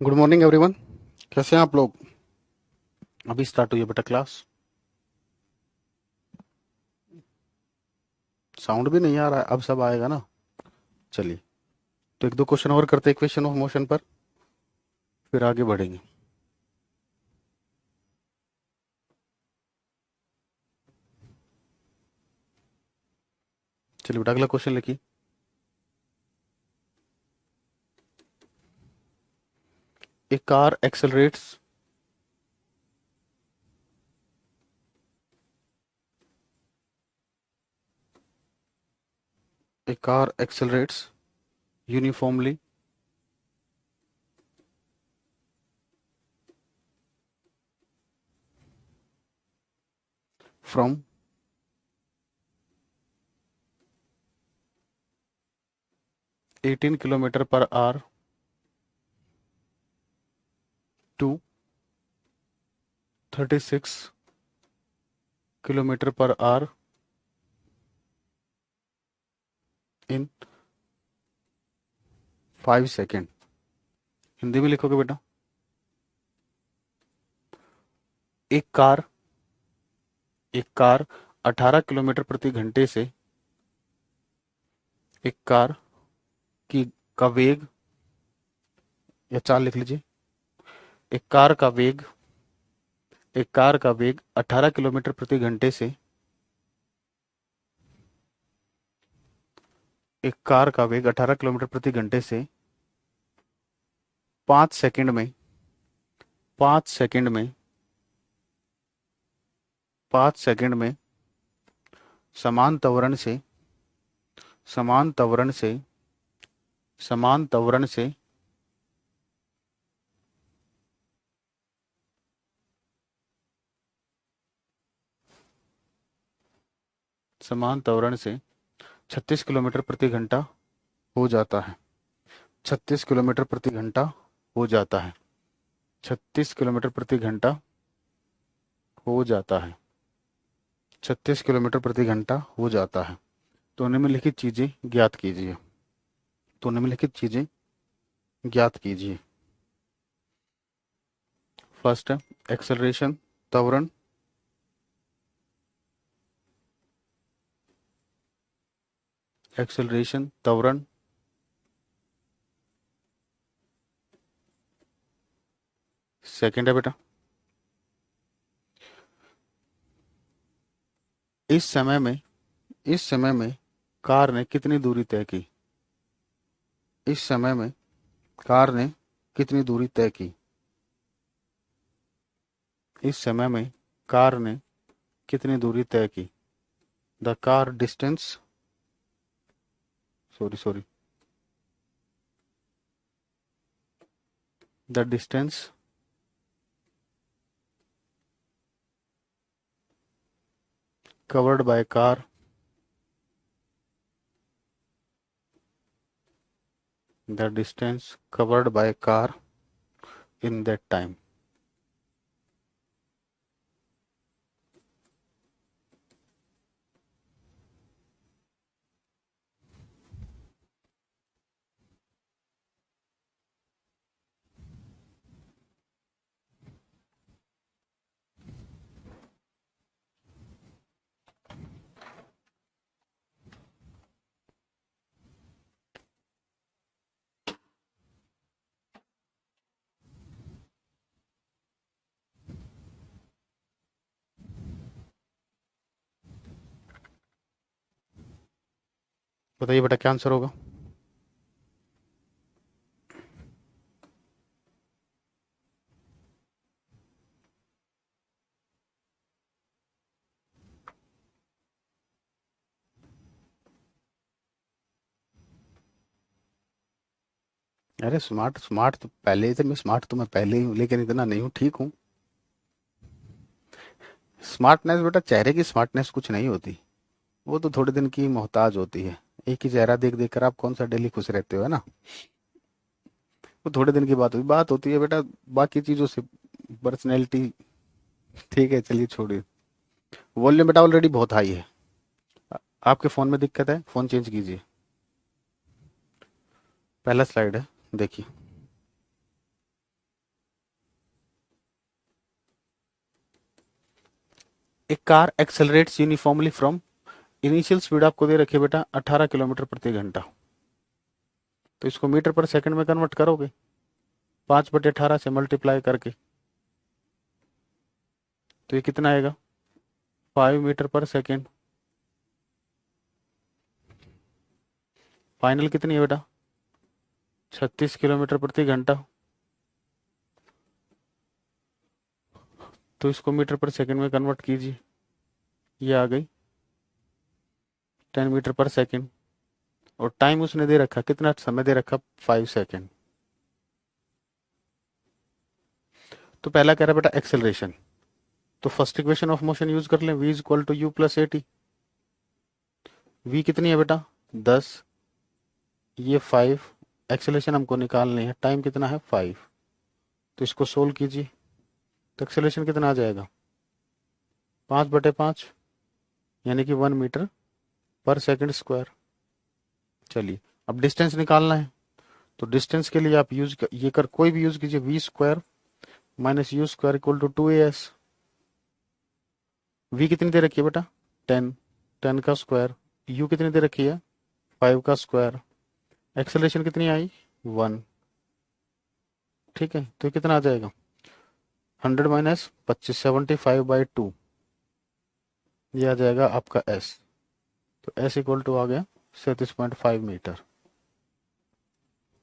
Good morning everyone. कैसे हैं आप लोग? अभी स्टार्ट हुई है बेटा क्लास। साउंड भी नहीं आ रहा है, अब सब आएगा ना। चलिए, तो एक दो क्वेश्चन और करते हैं इक्वेशन ऑफ मोशन पर, फिर आगे बढ़ेंगे। चलिए बेटा, अगला क्वेश्चन लिखिए। A car accelerates a car accelerates uniformly from 18 kilometre per hour to 36 kilometre per hour in 5 second. Hindi में लिखोगे बेटा। एक कार एक कार 18 किलोमीटर प्रति घंटे से एक कार की का वेग, या चाल लिख लीजिए। एक कार का वेग एक कार का वेग 18 किलोमीटर प्रति घंटे से एक कार का वेग 18 किलोमीटर प्रति घंटे से 5 सेकंड में 5 सेकंड में 5 सेकंड में समान त्वरण से समान त्वरण से समान त्वरण से समान त्वरण से 36 किलोमीटर प्रति घंटा हो जाता है। 36 किलोमीटर प्रति घंटा हो जाता है। 36 किलोमीटर प्रति घंटा हो जाता है। 36 किलोमीटर प्रति घंटा हो जाता है। तो निम्नलिखित चीजें ज्ञात कीजिए। तो निम्नलिखित चीजें ज्ञात कीजिए। फर्स्ट है एक्सेलरेशन, त्वरण। एक्सेलरेशन त्वरण। सेकंड है बेटा, इस समय में इस समय में कार ने कितनी दूरी तय की। इस समय में कार ने कितनी दूरी तय की। इस समय में कार ने कितनी दूरी तय की। The car distance, sorry sorry, the distance covered by car the distance covered by car in that time. बताइए बेटा, क्या आंसर होगा? अरे स्मार्ट स्मार्ट तो पहले ही थे, मैं स्मार्ट तो मैं पहले ही हूँ, लेकिन इतना नहीं हूँ, ठीक हूँ। स्मार्टनेस बेटा, चेहरे की स्मार्टनेस कुछ नहीं होती। वो तो थोड़े दिन की मोहताज होती है। एक ही चेहरा देख देख कर आप कौन सा डेली खुश रहते हो, है ना। वो थोड़े दिन की बात होती है बेटा। बाकी चीजों से पर्सनैलिटी। ठीक है, चलिए छोड़िए। वॉल्यूम बेटा ऑलरेडी बहुत हाई है। आपके फोन में दिक्कत है, फोन चेंज कीजिए। पहला स्लाइड है, देखिए। एक car accelerates uniformly from, initial speed आपको दे रखी है बेटा 18 किलोमीटर प्रति घंटा, तो इसको मीटर पर सेकंड में कन्वर्ट करोगे 5/18 से मल्टीप्लाई करके, तो ये कितना आएगा 5 मीटर पर सेकेंड। फाइनल कितनी है बेटा 36 किलोमीटर प्रति घंटा, तो इसको मीटर पर सेकंड में कन्वर्ट कीजिए, ये आ गई 10 मीटर पर सेकंड, और टाइम उसने दे रखा कितना समय दे रखा 5 सेकंड। तो पहला कह रहा बेटा एक्सेलरेशन, तो first equation of motion use कर लें, v equal to u plus a t. V कितनी है बेटा 10, ये 5, एक्सेलरेशन हमको निकालनी है, टाइम कितना है 5, तो इसको सोल्व कीजिए, तो एक्सेलरेशन कितना आ जाएगा 5/5, यानी कि 1 मीटर पर सेकंड स्क्वायर। चलिए अब डिस्टेंस निकालना है, तो डिस्टेंस के लिए आप ये कर कोई भी यूज कीजिए, v square minus u square equal to 2as। वी कितनी दे रखी है बेटा 10, 10 का स्क्वायर, यू कितनी दे रखी है 5 का स्क्वायर, एक्सेलरेशन कितनी आई 1, ठीक है, तो कितना आ जाएगा 100 माइनस 25, 75/2, ये आ जाएगा आपका s, तो s इक्वल टू आ गया 37.5 मीटर।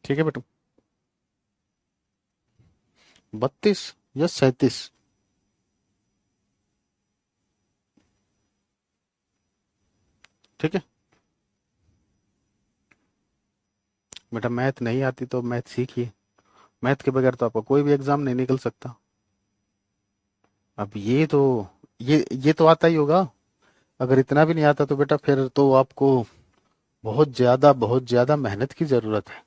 ठीक है बेटू 32 या 37, ठीक है बेटा, मैथ नहीं आती तो मैथ सीखिए, मैथ के बगैर तो आपका कोई भी एग्जाम नहीं निकल सकता। अब ये तो आता ही होगा, अगर इतना भी नहीं आता तो बेटा फिर तो आपको बहुत ज्यादा मेहनत की जरूरत है,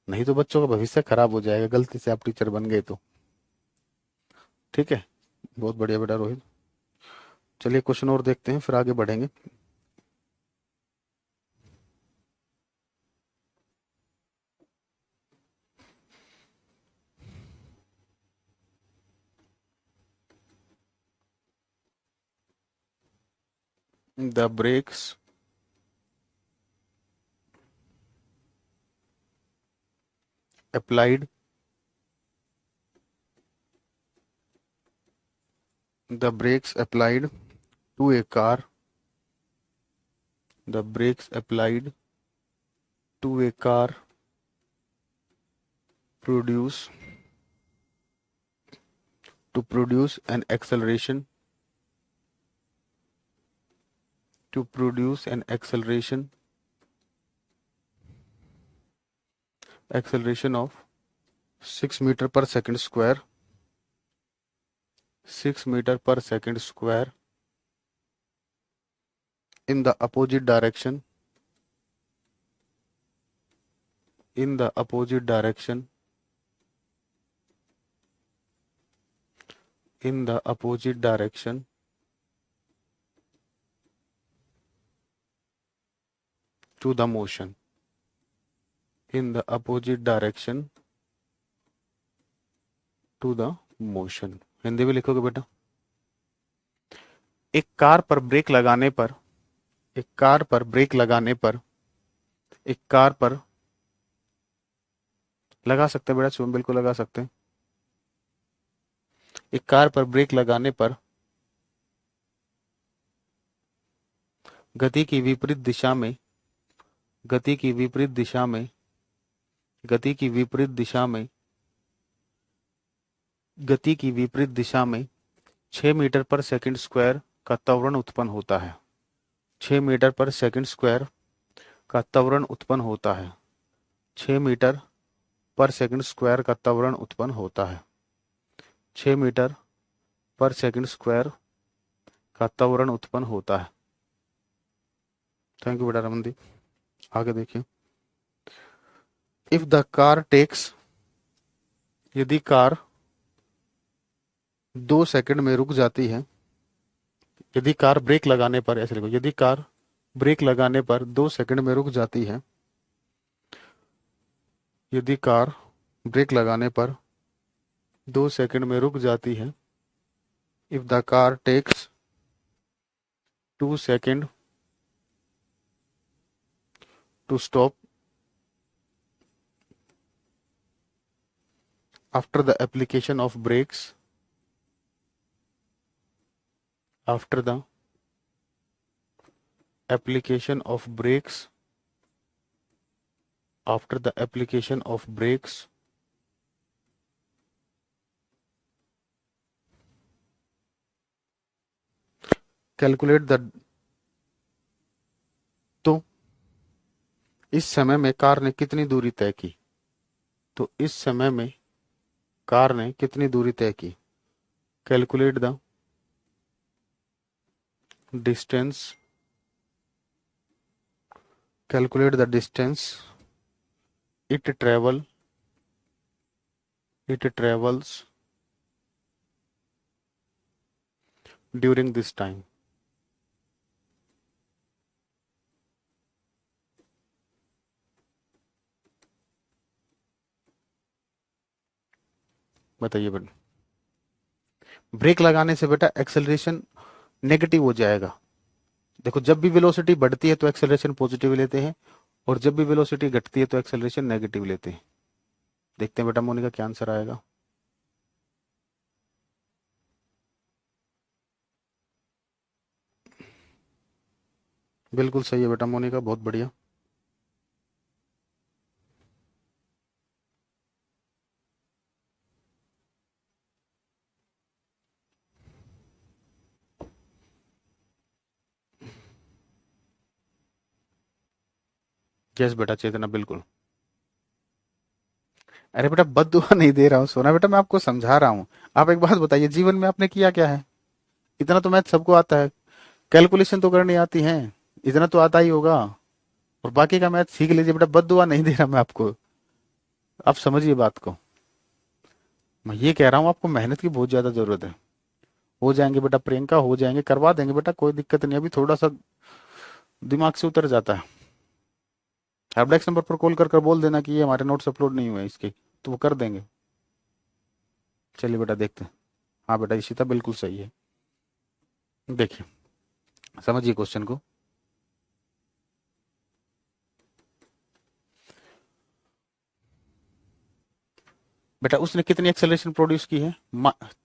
नहीं तो बच्चों का भविष्य खराब हो जाएगा गलती से आप टीचर बन गए तो। ठीक है, बहुत बढ़िया बेटा रोहित। चलिए क्वेश्चन और देखते हैं फिर आगे बढ़ेंगे। The brakes applied the brakes applied to a car, the brakes applied to a car produce to produce an acceleration to produce an acceleration of 6 meter per second square, 6 meter per second square in the opposite direction, in the opposite direction, in the opposite direction to the motion, in the opposite direction to the motion। Hindi में लिखोगे बेटा, एक car पर break लगाने पर, एक car पर break लगाने पर, एक कार पर लगा सकते हैं बेटा, शुभम बिल्कुल लगा सकते हैं। एक कार पर ब्रेक लगाने पर गति की विपरीत दिशा में, गति की विपरीत दिशा में, गति की विपरीत दिशा में, गति की विपरीत दिशा में 6 मीटर पर सेकंड स्क्वायर का त्वरण उत्पन्न होता है, 6 मीटर पर सेकंड स्क्वायर का त्वरण उत्पन्न होता है, 6 मीटर पर सेकंड स्क्वायर का त्वरण उत्पन्न होता है, 6 मीटर पर सेकंड स्क्वायर का त्वरण उत्पन्न होता है। थैंक यू बेटा रमनदीप। आगे देखिए, इफ द कार टेक्स, यदि कार 2 सेकंड में रुक जाती है, यदि कार ब्रेक लगाने पर, ऐसे लिखो, यदि कार ब्रेक लगाने पर 2 सेकंड में रुक जाती है, यदि कार ब्रेक लगाने पर 2 सेकंड में रुक जाती है, if the car takes 2 seconds to stop after the application of brakes, after the application of brakes, after the application of brakes, calculate the, तो इस समय में कार ने कितनी दूरी तय की, तो इस समय में कार ने कितनी दूरी तय की, calculate the distance, calculate the distance it travel, it travels during this time. बताइए बेटा, ब्रेक लगाने से बेटा एक्सेलरेशन नेगेटिव हो जाएगा। देखो, जब भी वेलोसिटी बढ़ती है तो एक्सेलरेशन पॉजिटिव लेते हैं, और जब भी वेलोसिटी घटती है तो एक्सेलरेशन नेगेटिव लेते हैं। देखते हैं बेटा मोनिका क्या आंसर आएगा। बिल्कुल सही है बेटा मोनिका, बहुत बढ़िया। यस बेटा चेतना, बिल्कुल। अरे बेटा बद्दुआ नहीं दे रहा हूँ सोना, बेटा मैं आपको समझा रहा हूँ। आप एक बात बताइए, जीवन में आपने किया क्या है? इतना तो मैथ सबको आता है, कैलकुलेशन तो करनी आती है, इतना तो आता ही होगा। और बाकी का मैथ सीख लीजिए बेटा, बद्दुआ नहीं दे रहा मैं आपको। आप समझिए बात को। मैं ये कह रहा हूँ आपको मेहनत की बहुत ज्यादा जरूरत है। हो जाएंगे बेटा प्रियंका, हो जाएंगे, करवा देंगे बेटा, कोई दिक्कत नहीं। अभी थोड़ा सा दिमाग से उतर जाता है। हेल्पडेस्क नंबर पर कॉल कर कर बोल देना कि ये हमारे नोट्स अपलोड नहीं हुए इसके, तो वो कर देंगे। चलिए बेटा देखते हैं। हाँ बेटा इशिता बिल्कुल सही है। देखिए, समझिए क्वेश्चन को। बेटा उसने कितनी एक्सेलरेशन प्रोड्यूस की है?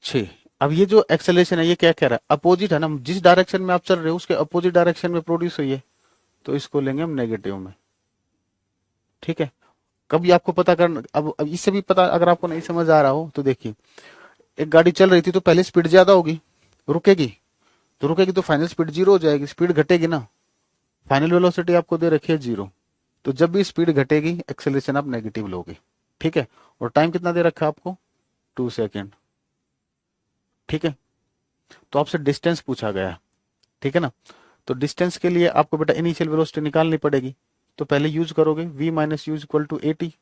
6। अब ये जो एक्सेलरेशन है ये क्या कह रहा है? अपोजिट है ना, जिस डायरेक्शन में आप चल रहे हो उसके अपोजिट डायरेक्शन में प्रोड्यूस हुई है, तो इसको लेंगे हम नेगेटिव में। ठीक है। कभी आपको पता करना, अब इससे भी पता, अगर आपको नहीं समझ आ रहा हो तो देखिए, एक गाड़ी चल रही थी तो पहले स्पीड ज्यादा होगी, रुकेगी, तो रुकेगी तो फाइनल स्पीड जीरो हो जाएगी, स्पीड घटेगी ना। फाइनल वेलोसिटी आपको दे रखी है जीरो, तो जब भी स्पीड घटेगी एक्सेलरेशन आप नेगेटिव लोगे। ठीक है। और टाइम कितना दे रखा है आपको? 2 सेकेंड। ठीक है। तो आपसे डिस्टेंस पूछा गया है। ठीक है ना। तो डिस्टेंस के लिए आपको बेटा इनिशियल वेलोसिटी निकालनी पड़ेगी। तो पहले यूज करोगे v minus u equal to a t,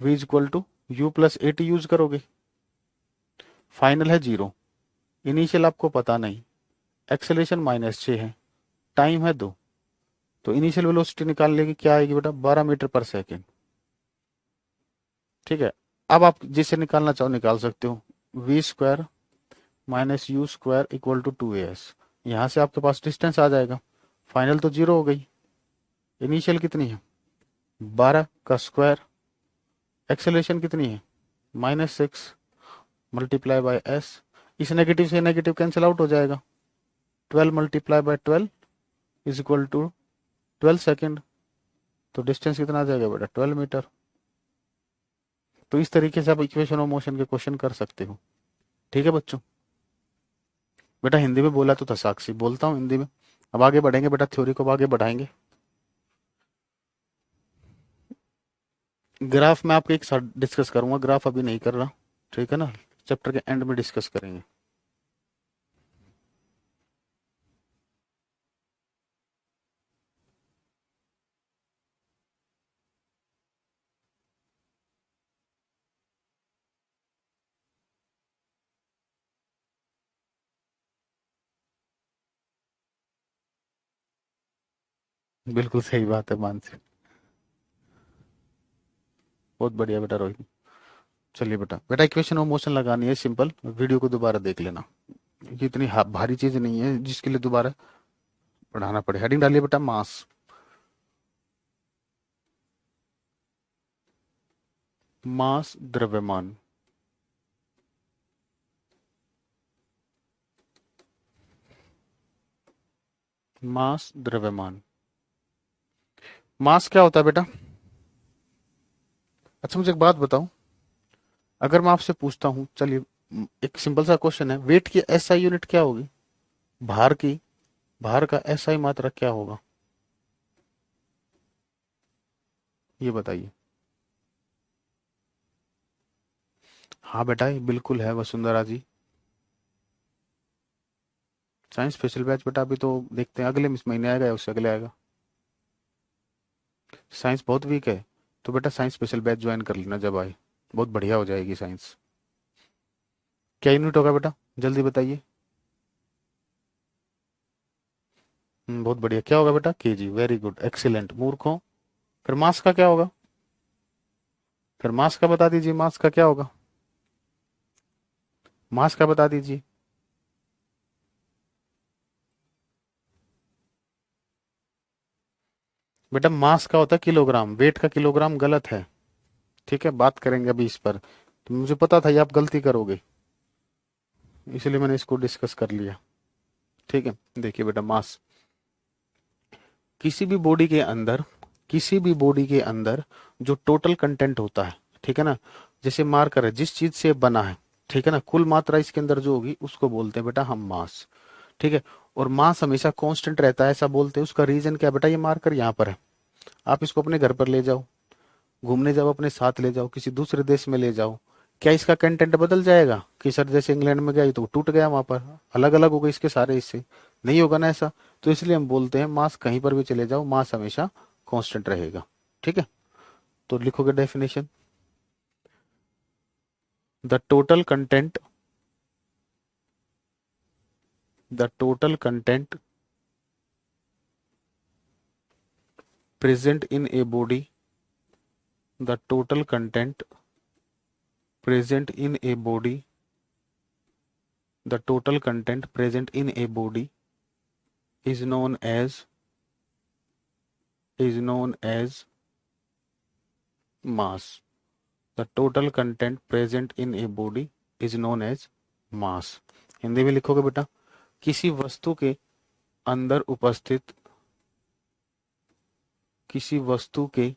v equal to u plus a t use करोगे। फाइनल है जीरो, इनिशियल आपको पता नहीं, एक्सेलरेशन -6 है, टाइम है 2, तो इनिशियल वेलोसिटी निकालने की क्या आएगी बेटा? 12 मीटर पर सेकेंड। ठीक है। अब आप जिसे निकालना चाहो निकाल सकते हो। V square minus u square equal to 2as। यहां से आपके पास डिस्टेंस आ जाएगा। फाइनल तो जीरो हो गई, इनिशियल कितनी है? 12 का स्क्वायर, एक्सेलरेशन कितनी है? -6 मल्टीप्लाई बाय एस। इस नेगेटिव से नेगेटिव कैंसिल आउट हो जाएगा। 12 multiply by 12 is equal to 12 second. तो डिस्टेंस कितना आ जाएगा बेटा? 12 मीटर। तो इस तरीके से आप इक्वेशन ऑफ मोशन के क्वेश्चन कर सकते हो। ठीक है बच्चों। बेटा हिंदी में बोला तो था साक्षी, बोलता हूँ हिंदी में। अब आगे बढ़ेंगे बेटा, थ्योरी को अब आगे बढ़ाएंगे। ग्राफ में आपके एक साथ डिस्कस करूंगा, ग्राफ अभी नहीं कर रहा। ठीक है ना, चैप्टर के एंड में डिस्कस करेंगे। बिल्कुल सही बात है मानसी, बहुत बढ़िया बेटा रोहित। चलिए बेटा, बेटा इक्वेशन ऑफ मोशन लगानी है सिंपल, वीडियो को दोबारा देख लेना। ये इतनी भारी चीज नहीं है जिसके लिए दोबारा पढ़ाना पड़े। हेडिंग डालिए बेटा, मास। मास द्रव्यमान। मास द्रव्यमान। मास क्या होता है बेटा? अच्छा मुझे एक बात बताओ, अगर मैं आपसे पूछता हूँ, चलिए एक सिंपल सा क्वेश्चन है, वेट की एसआई यूनिट क्या होगी? भार की, भार का एसआई मात्रक क्या होगा? ये बताइए। हाँ बेटा, ये बिल्कुल है वसुंधरा जी। साइंस स्पेशल बैच बेटा अभी तो देखते हैं, अगले महीने आएगा या उससे अगले आएगा। साइंस बहुत वीक है, तो बेटा साइंस स्पेशल बैच ज्वाइन कर लेना जब आए, बहुत बढ़िया हो जाएगी साइंस। क्या यूनिट होगा बेटा, जल्दी बताइए। बहुत बढ़िया, क्या होगा बेटा? केजी। वेरी गुड, एक्सीलेंट मूर्खों। फिर मास का क्या होगा? फिर मास का बता दीजिए, मास का क्या होगा? मास का बता दीजिए। बेटा मास का होता है किलोग्राम, वेट का किलोग्राम गलत है। ठीक है, बात करेंगे अभी इस पर, तो मुझे पता था ये आप गलती करोगे, इसलिए मैंने इसको डिस्कस कर लिया। ठीक है, देखिए बेटा, मास किसी भी बॉडी के अंदर, किसी भी बॉडी के अंदर जो टोटल कंटेंट होता है, ठीक है ना, जैसे मार्कर है, जिस चीज से बना है, ठीक है ना, कुल मात्रा इसके अंदर जो होगी उसको बोलते हैं बेटा हम मास। ठीक है, और मास हमेशा कांस्टेंट रहता है ऐसा बोलते हैं, उसका रीजन क्या है बेटा? ये मार्कर यहाँ पर है, आप इसको अपने घर पर ले जाओ, घूमने जाओ, अपने साथ ले जाओ, किसी दूसरे देश में ले जाओ, क्या इसका कंटेंट बदल जाएगा? कि सर जैसे इंग्लैंड में गया तो वो टूट गया, वहां पर अलग अलग हो गए इसके सारे हिस्से, नहीं होगा ना ऐसा। तो इसलिए हम बोलते हैं मास कहीं पर भी चले जाओ, मास हमेशा कांस्टेंट रहेगा। ठीक है, तो लिखोगे definition, the total content, the total content present in a body, the total content present in a body, the total content present in a body is known as, is known as mass. The total content present in a body is known as mass. Hindi में लिखोगे बेटा, किसी वस्तु के अंदर उपस्थित, किसी वस्तु के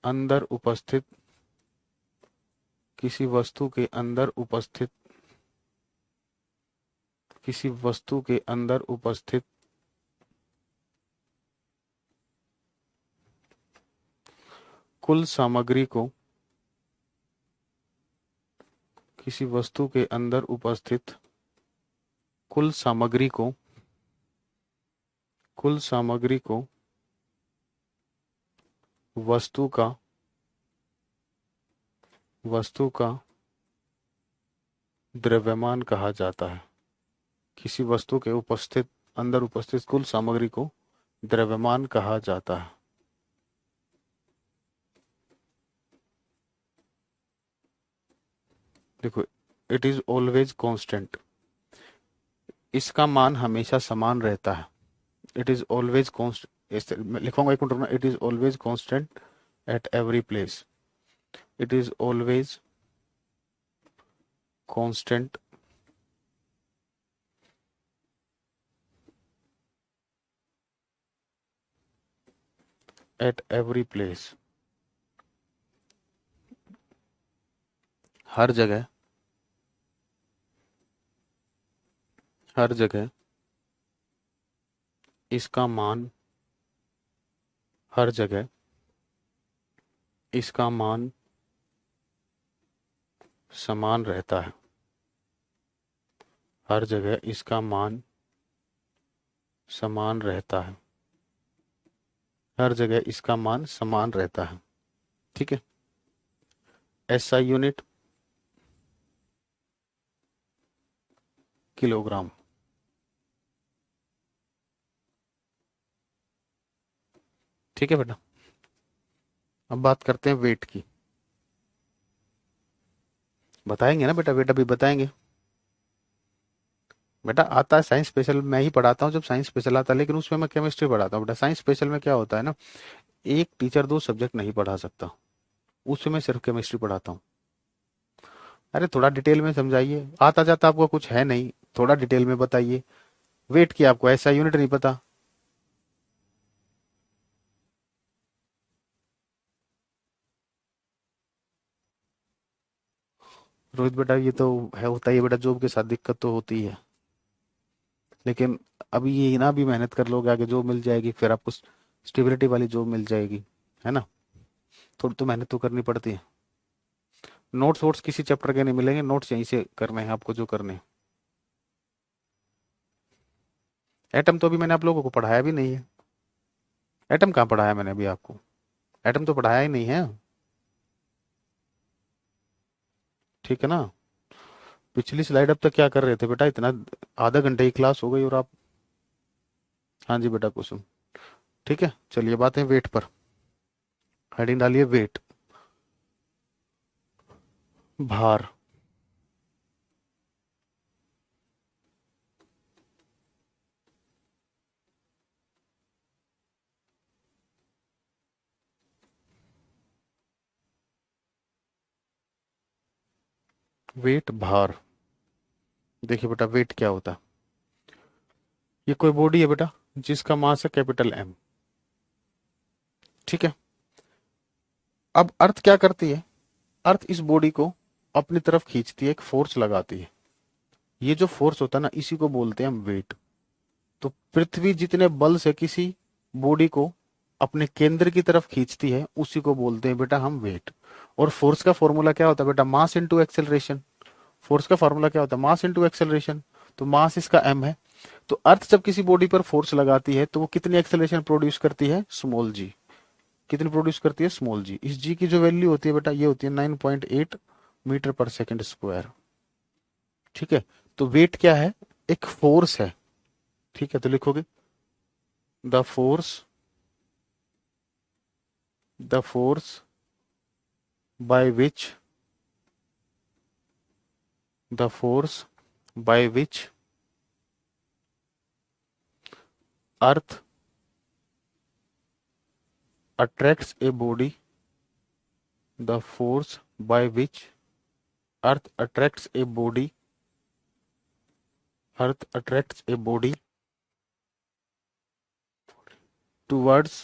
अंदर उपस्थित, किसी वस्तु के अंदर उपस्थित, किसी वस्तु के अंदर उपस्थित कुल सामग्री को, किसी वस्तु के अंदर उपस्थित कुल सामग्री को, कुल सामग्री को वस्तु का, वस्तु का द्रव्यमान कहा जाता है। किसी वस्तु के उपस्थित, अंदर उपस्थित कुल सामग्री को द्रव्यमान कहा जाता है। देखो, इट इज ऑलवेज कांस्टेंट, इसका मान हमेशा समान रहता है। इट इज ऑलवेज कांस्टेंट, मैं लिखूंगा एक minute, it is always constant at every place, it is always constant at every place, हर जगह, हर जगह इसका मान, हर जगह इसका मान समान रहता है, हर जगह इसका मान समान रहता है, हर जगह इसका मान समान रहता है। ठीक है, एसआई यूनिट किलोग्राम। ठीक है बेटा, अब बात करते हैं वेट की। बताएंगे ना बेटा, वेट अभी बताएंगे। बेटा आता है साइंस स्पेशल, मैं ही पढ़ाता हूँ जब साइंस स्पेशल आता है, लेकिन उसमें मैं केमिस्ट्री पढ़ाता हूँ बेटा। साइंस स्पेशल में क्या होता है ना, एक टीचर दो सब्जेक्ट नहीं पढ़ा सकता, उसमें मैं सिर्फ केमिस्ट्री पढ़ाता हूँ। अरे थोड़ा डिटेल में समझाइए, आता जाता आपको कुछ है नहीं, थोड़ा डिटेल में बताइए। वेट की आपको ऐसा यूनिट नहीं पता। रोहित बेटा ये तो है, होता ही है बेटा, जॉब के साथ दिक्कत तो होती है, लेकिन अभी ये ना, भी मेहनत कर लोगे आगे जॉब मिल जाएगी, फिर आपको स्टेबिलिटी वाली जॉब मिल जाएगी, है ना। थोड़ी तो मेहनत तो करनी पड़ती है। नोट्स वोट्स किसी चैप्टर के नहीं मिलेंगे, नोट्स यहीं से करने हैं आपको जो करने हैं। एटम तो अभी मैंने आप लोगों को पढ़ाया भी नहीं है। एटम कहाँ पढ़ाया मैंने अभी आपको, एटम तो पढ़ाया ही नहीं है। ठीक है ना। पिछली स्लाइड अब तक क्या कर रहे थे बेटा, इतना आधा घंटे की क्लास हो गई और आप। हाँ जी बेटा कुसुम। ठीक है चलिए, बात है वेट पर। हेडिंग डालिए वेट, भार। वेट भार। देखिए बेटा वेट क्या होता है। ये कोई बॉडी है बेटा जिसका मास है कैपिटल एम। ठीक है। अब अर्थ क्या करती है, अर्थ इस बॉडी को अपनी तरफ खींचती है, एक फोर्स लगाती है। ये जो फोर्स होता है ना, इसी को बोलते हैं हम वेट। तो पृथ्वी जितने बल से किसी बॉडी को अपने केंद्र की तरफ खींचती है, उसी को बोलते हैं बेटा हम वेट। और फोर्स का फॉर्मूला क्या होता है बेटा, मास इनटू एक्सेलरेशन। फोर्स का फॉर्मूला क्या होता है, मास इनटू एक्सेलरेशन। तो मास इसका एम है। तो अर्थ जब किसी बॉडी पर फोर्स लगाती है तो वो कितनी एक्सेलरेशन प्रोड्यूस करती है, स्मॉल जी। कितनी प्रोड्यूस करती है, स्मॉल जी। इस जी की जो वैल्यू होती है बेटा, ये होती है 9.8 मीटर पर सेकंड स्क्वायर। ठीक है। तो वेट क्या है, एक फोर्स है। ठीक है, तो लिखोगे the force, the force by which, the force by which earth attracts a body, the force by which earth attracts a body, earth attracts a body towards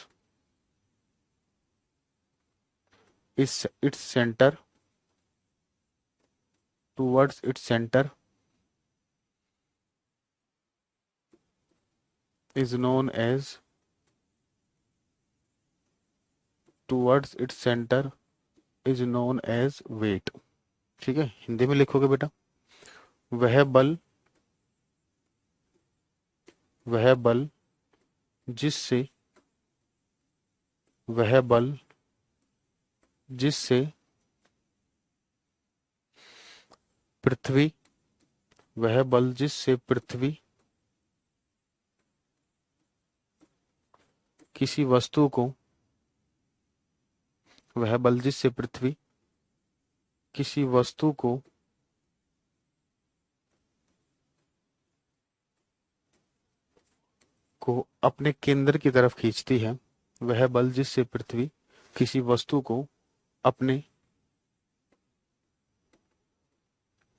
its center, towards its center is known as, towards its center is known as weight। ठीक है, हिंदी में लिखोगे बेटा, वह बल, वह बल जिससे, वह बल जिससे पृथ्वी, वह बल जिससे पृथ्वी किसी वस्तु को, वह बल जिससे पृथ्वी किसी वस्तु को अपने केंद्र की तरफ खींचती है, वह बल जिससे पृथ्वी किसी वस्तु को अपने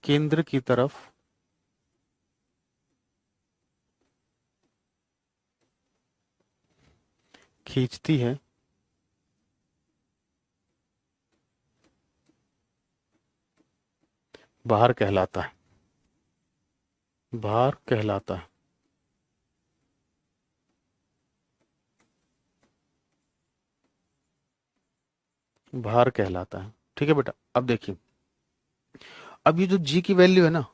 केंद्र की तरफ खींचती है, भार कहलाता है, भार कहलाता है। भार कहलाता है। ठीक है बेटा, अब देखिए, अब ये जो जी की वैल्यू है ना,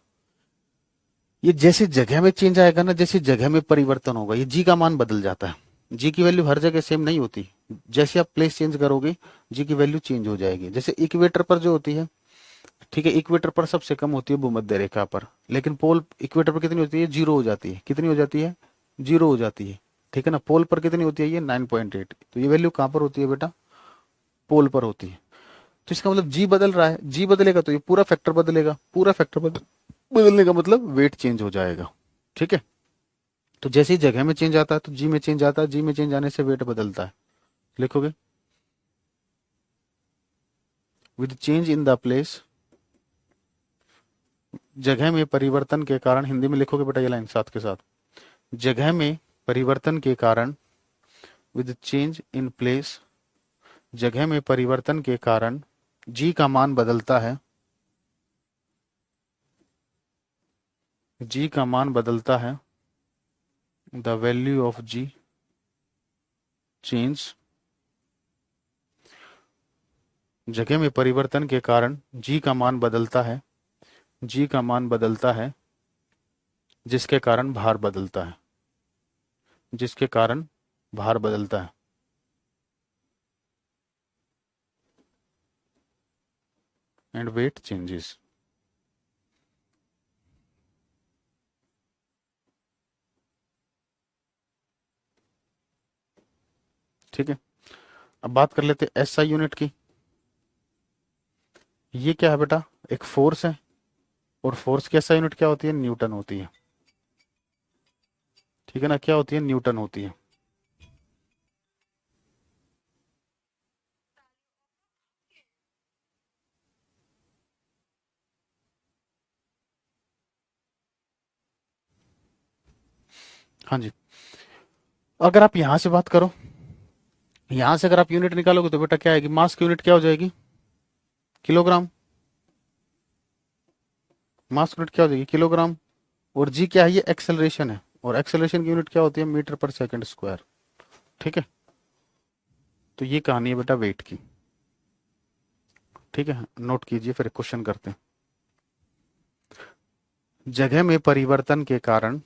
ये जैसे जगह में चेंज आएगा ना, जैसे जगह में परिवर्तन होगा, ये जी का मान बदल जाता है। जी की वैल्यू हर जगह सेम नहीं होती। जैसे आप प्लेस चेंज करोगे, जी की वैल्यू चेंज हो जाएगी। जैसे इक्वेटर पर जो होती है, ठीक है, इक्वेटर पर सबसे कम होती है भूमध्य रेखा पर, लेकिन पोल इक्वेटर पर कितनी होती है, जीरो हो जाती है। कितनी हो जाती है, जीरो हो जाती है। ठीक है ना। पोल पर कितनी होती है, ये 9.8। तो ये वैल्यू कहाँ पर होती है बेटा, पोल पर होती है। तो इसका मतलब जी बदल रहा है, जी बदलेगा तो ये पूरा फैक्टर बदलेगा, पूरा फैक्टर बदलने का मतलब वेट चेंज हो जाएगा। ठीक है, तो जैसे ही जगह में चेंज आता है तो जी में चेंज आता है, जी में चेंज आने से वेट बदलता है। लिखोगे with change in the place, जगह में परिवर्तन के कारण, हिंदी में लिखोगे बेटा ये लाइन साथ के साथ, जगह में परिवर्तन के कारण, विद चेंज इन प्लेस, जगह में परिवर्तन के कारण जी का मान बदलता है, जी का मान बदलता है, the value of g change, जगह में परिवर्तन के कारण जी का मान बदलता है, जी का मान बदलता है, जिसके कारण भार बदलता है, जिसके कारण भार बदलता है। And weight changes. ठीक है, अब बात कर लेते हैं एसआई यूनिट की। ये क्या है बेटा, एक फोर्स है, और फोर्स की एसआई यूनिट क्या होती है, न्यूटन होती है। ठीक है ना, क्या होती है, न्यूटन होती है। हाँ जी, अगर आप यहां से बात करो, यहां से अगर आप यूनिट निकालोगे तो बेटा क्या आएगी, मास की यूनिट क्या हो जाएगी, किलोग्राम। मास यूनिट क्या हो जाएगी, किलोग्राम। और जी क्या है, ये एक्सेलरेशन है, और एक्सेलरेशन की यूनिट क्या होती है, मीटर पर सेकंड स्क्वायर। ठीक है, तो ये कहानी है बेटा वेट की। ठीक है, नोट कीजिए, फिर क्वेश्चन करते हैं। जगह में परिवर्तन के कारण,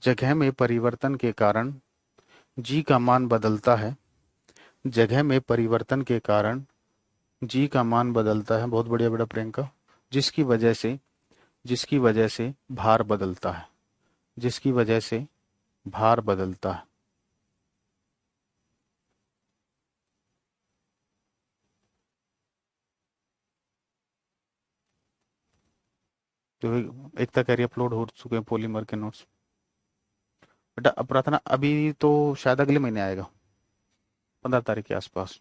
जगह में परिवर्तन के कारण जी का मान बदलता है, जगह में परिवर्तन के कारण जी का मान बदलता है, बहुत बढ़िया बेटा प्रियंका, जिसकी वजह से, जिसकी वजह से भार बदलता है, जिसकी वजह से भार बदलता है। तो एकता कह रही अपलोड हो चुके हैं पॉलीमर के नोट्स। बेटा प्रार्थना अभी तो शायद अगले महीने आएगा, 15 तारीख के आसपास।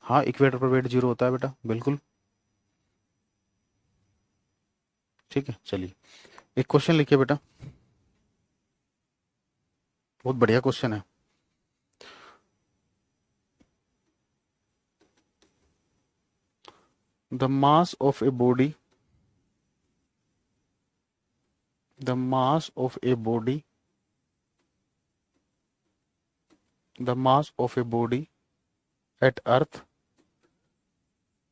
हाँ, इक्वेटर पर वेट जीरो होता है बेटा, बिल्कुल। ठीक है, चलिए एक क्वेश्चन लिखिए बेटा, बहुत बढ़िया क्वेश्चन है। The mass of a body, the mass of a body, the mass of a body at earth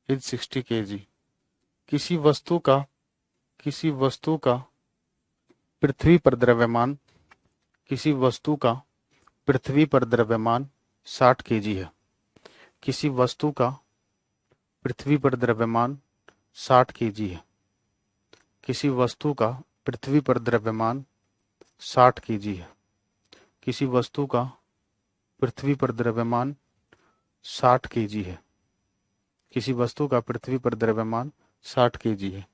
is 60 kg। किसी वस्तु का, किसी वस्तु का पृथ्वी पर द्रव्यमान, किसी वस्तु का पृथ्वी पर द्रव्यमान 60 kg है। किसी वस्तु का पृथ्वी पर द्रव्यमान 60 kg है। किसी वस्तु का पृथ्वी पर द्रव्यमान 60 kg है। किसी वस्तु का पृथ्वी पर द्रव्यमान 60 kg है। किसी वस्तु का पृथ्वी पर द्रव्यमान 60 kg है।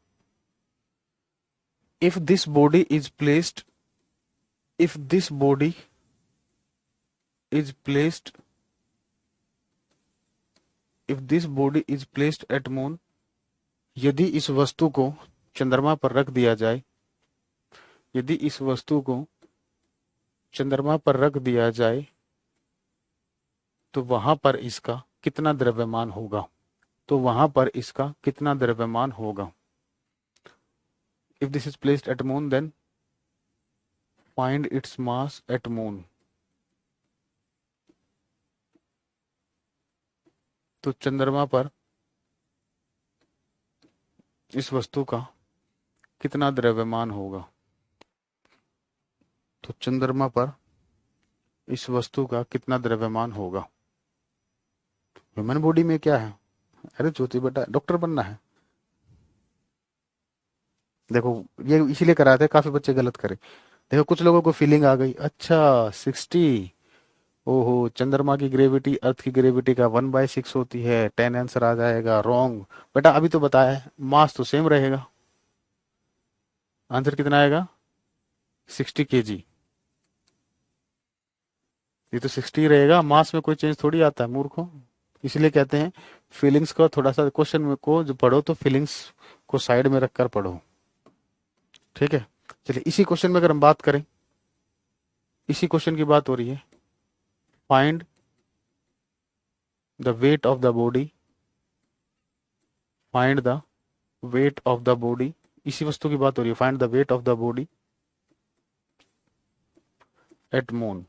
If this body is placed, if this body is placed, if this body is placed at moon, यदि इस वस्तु को चंद्रमा पर रख दिया जाए, यदि इस वस्तु को चंद्रमा पर रख दिया जाए तो वहां पर इसका कितना द्रव्यमान होगा, तो वहां पर इसका कितना द्रव्यमान होगा। If this is placed at moon, then find its mass at moon। तो चंद्रमा पर इस वस्तु का कितना द्रव्यमान होगा, तो चंद्रमा पर इस वस्तु का कितना द्रव्यमान होगा। ह्यूमन बॉडी में क्या है, अरे ज्योति बेटा डॉक्टर बनना है। देखो ये इसीलिए कराते हैं, काफी बच्चे गलत करें। देखो कुछ लोगों को फीलिंग आ गई, अच्छा 60। ओहो, चंद्रमा की ग्रेविटी अर्थ की ग्रेविटी का 1/6 होती है, 10 आंसर आ जाएगा। रॉन्ग। बेटा अभी तो बताया है, मास तो सेम रहेगा। आंसर कितना आएगा? 60 kg। ये तो 60 रहेगा, मास में कोई चेंज थोड़ी आता है मूर्खों। इसलिए कहते हैं फीलिंग्स को थोड़ा सा क्वेश्चन में को जो पढ़ो तो फीलिंग्स को साइड में रखकर पढ़ो। ठीक है। चलिए इसी क्वेश्चन में अगर हम बात करें, इसी क्वेश्चन की बात हो रही है, find the weight of the body, find the weight of the body, इसी वस्तु की बात हो रही है, find the weight of the body at moon.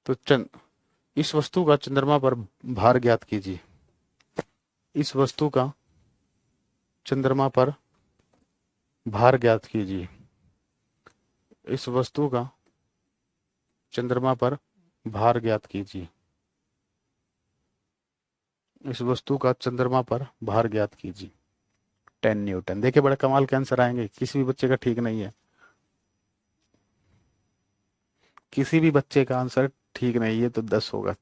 तो चंद इस वस्तु का चंद्रमा पर भार ज्ञात कीजिए। इस वस्तु का चंद्रमा पर भार ज्ञात कीजिए। इस वस्तु का चंद्रमा पर भार ज्ञात कीजिए। इस वस्तु का चंद्रमा पर भार ज्ञात कीजिए। 10 न्यूटन। देखिए बड़ा कमाल के आंसर आएंगे, किसी भी बच्चे का ठीक नहीं है, किसी भी बच्चे का आंसर ठीक नहीं है तो 10 होगा।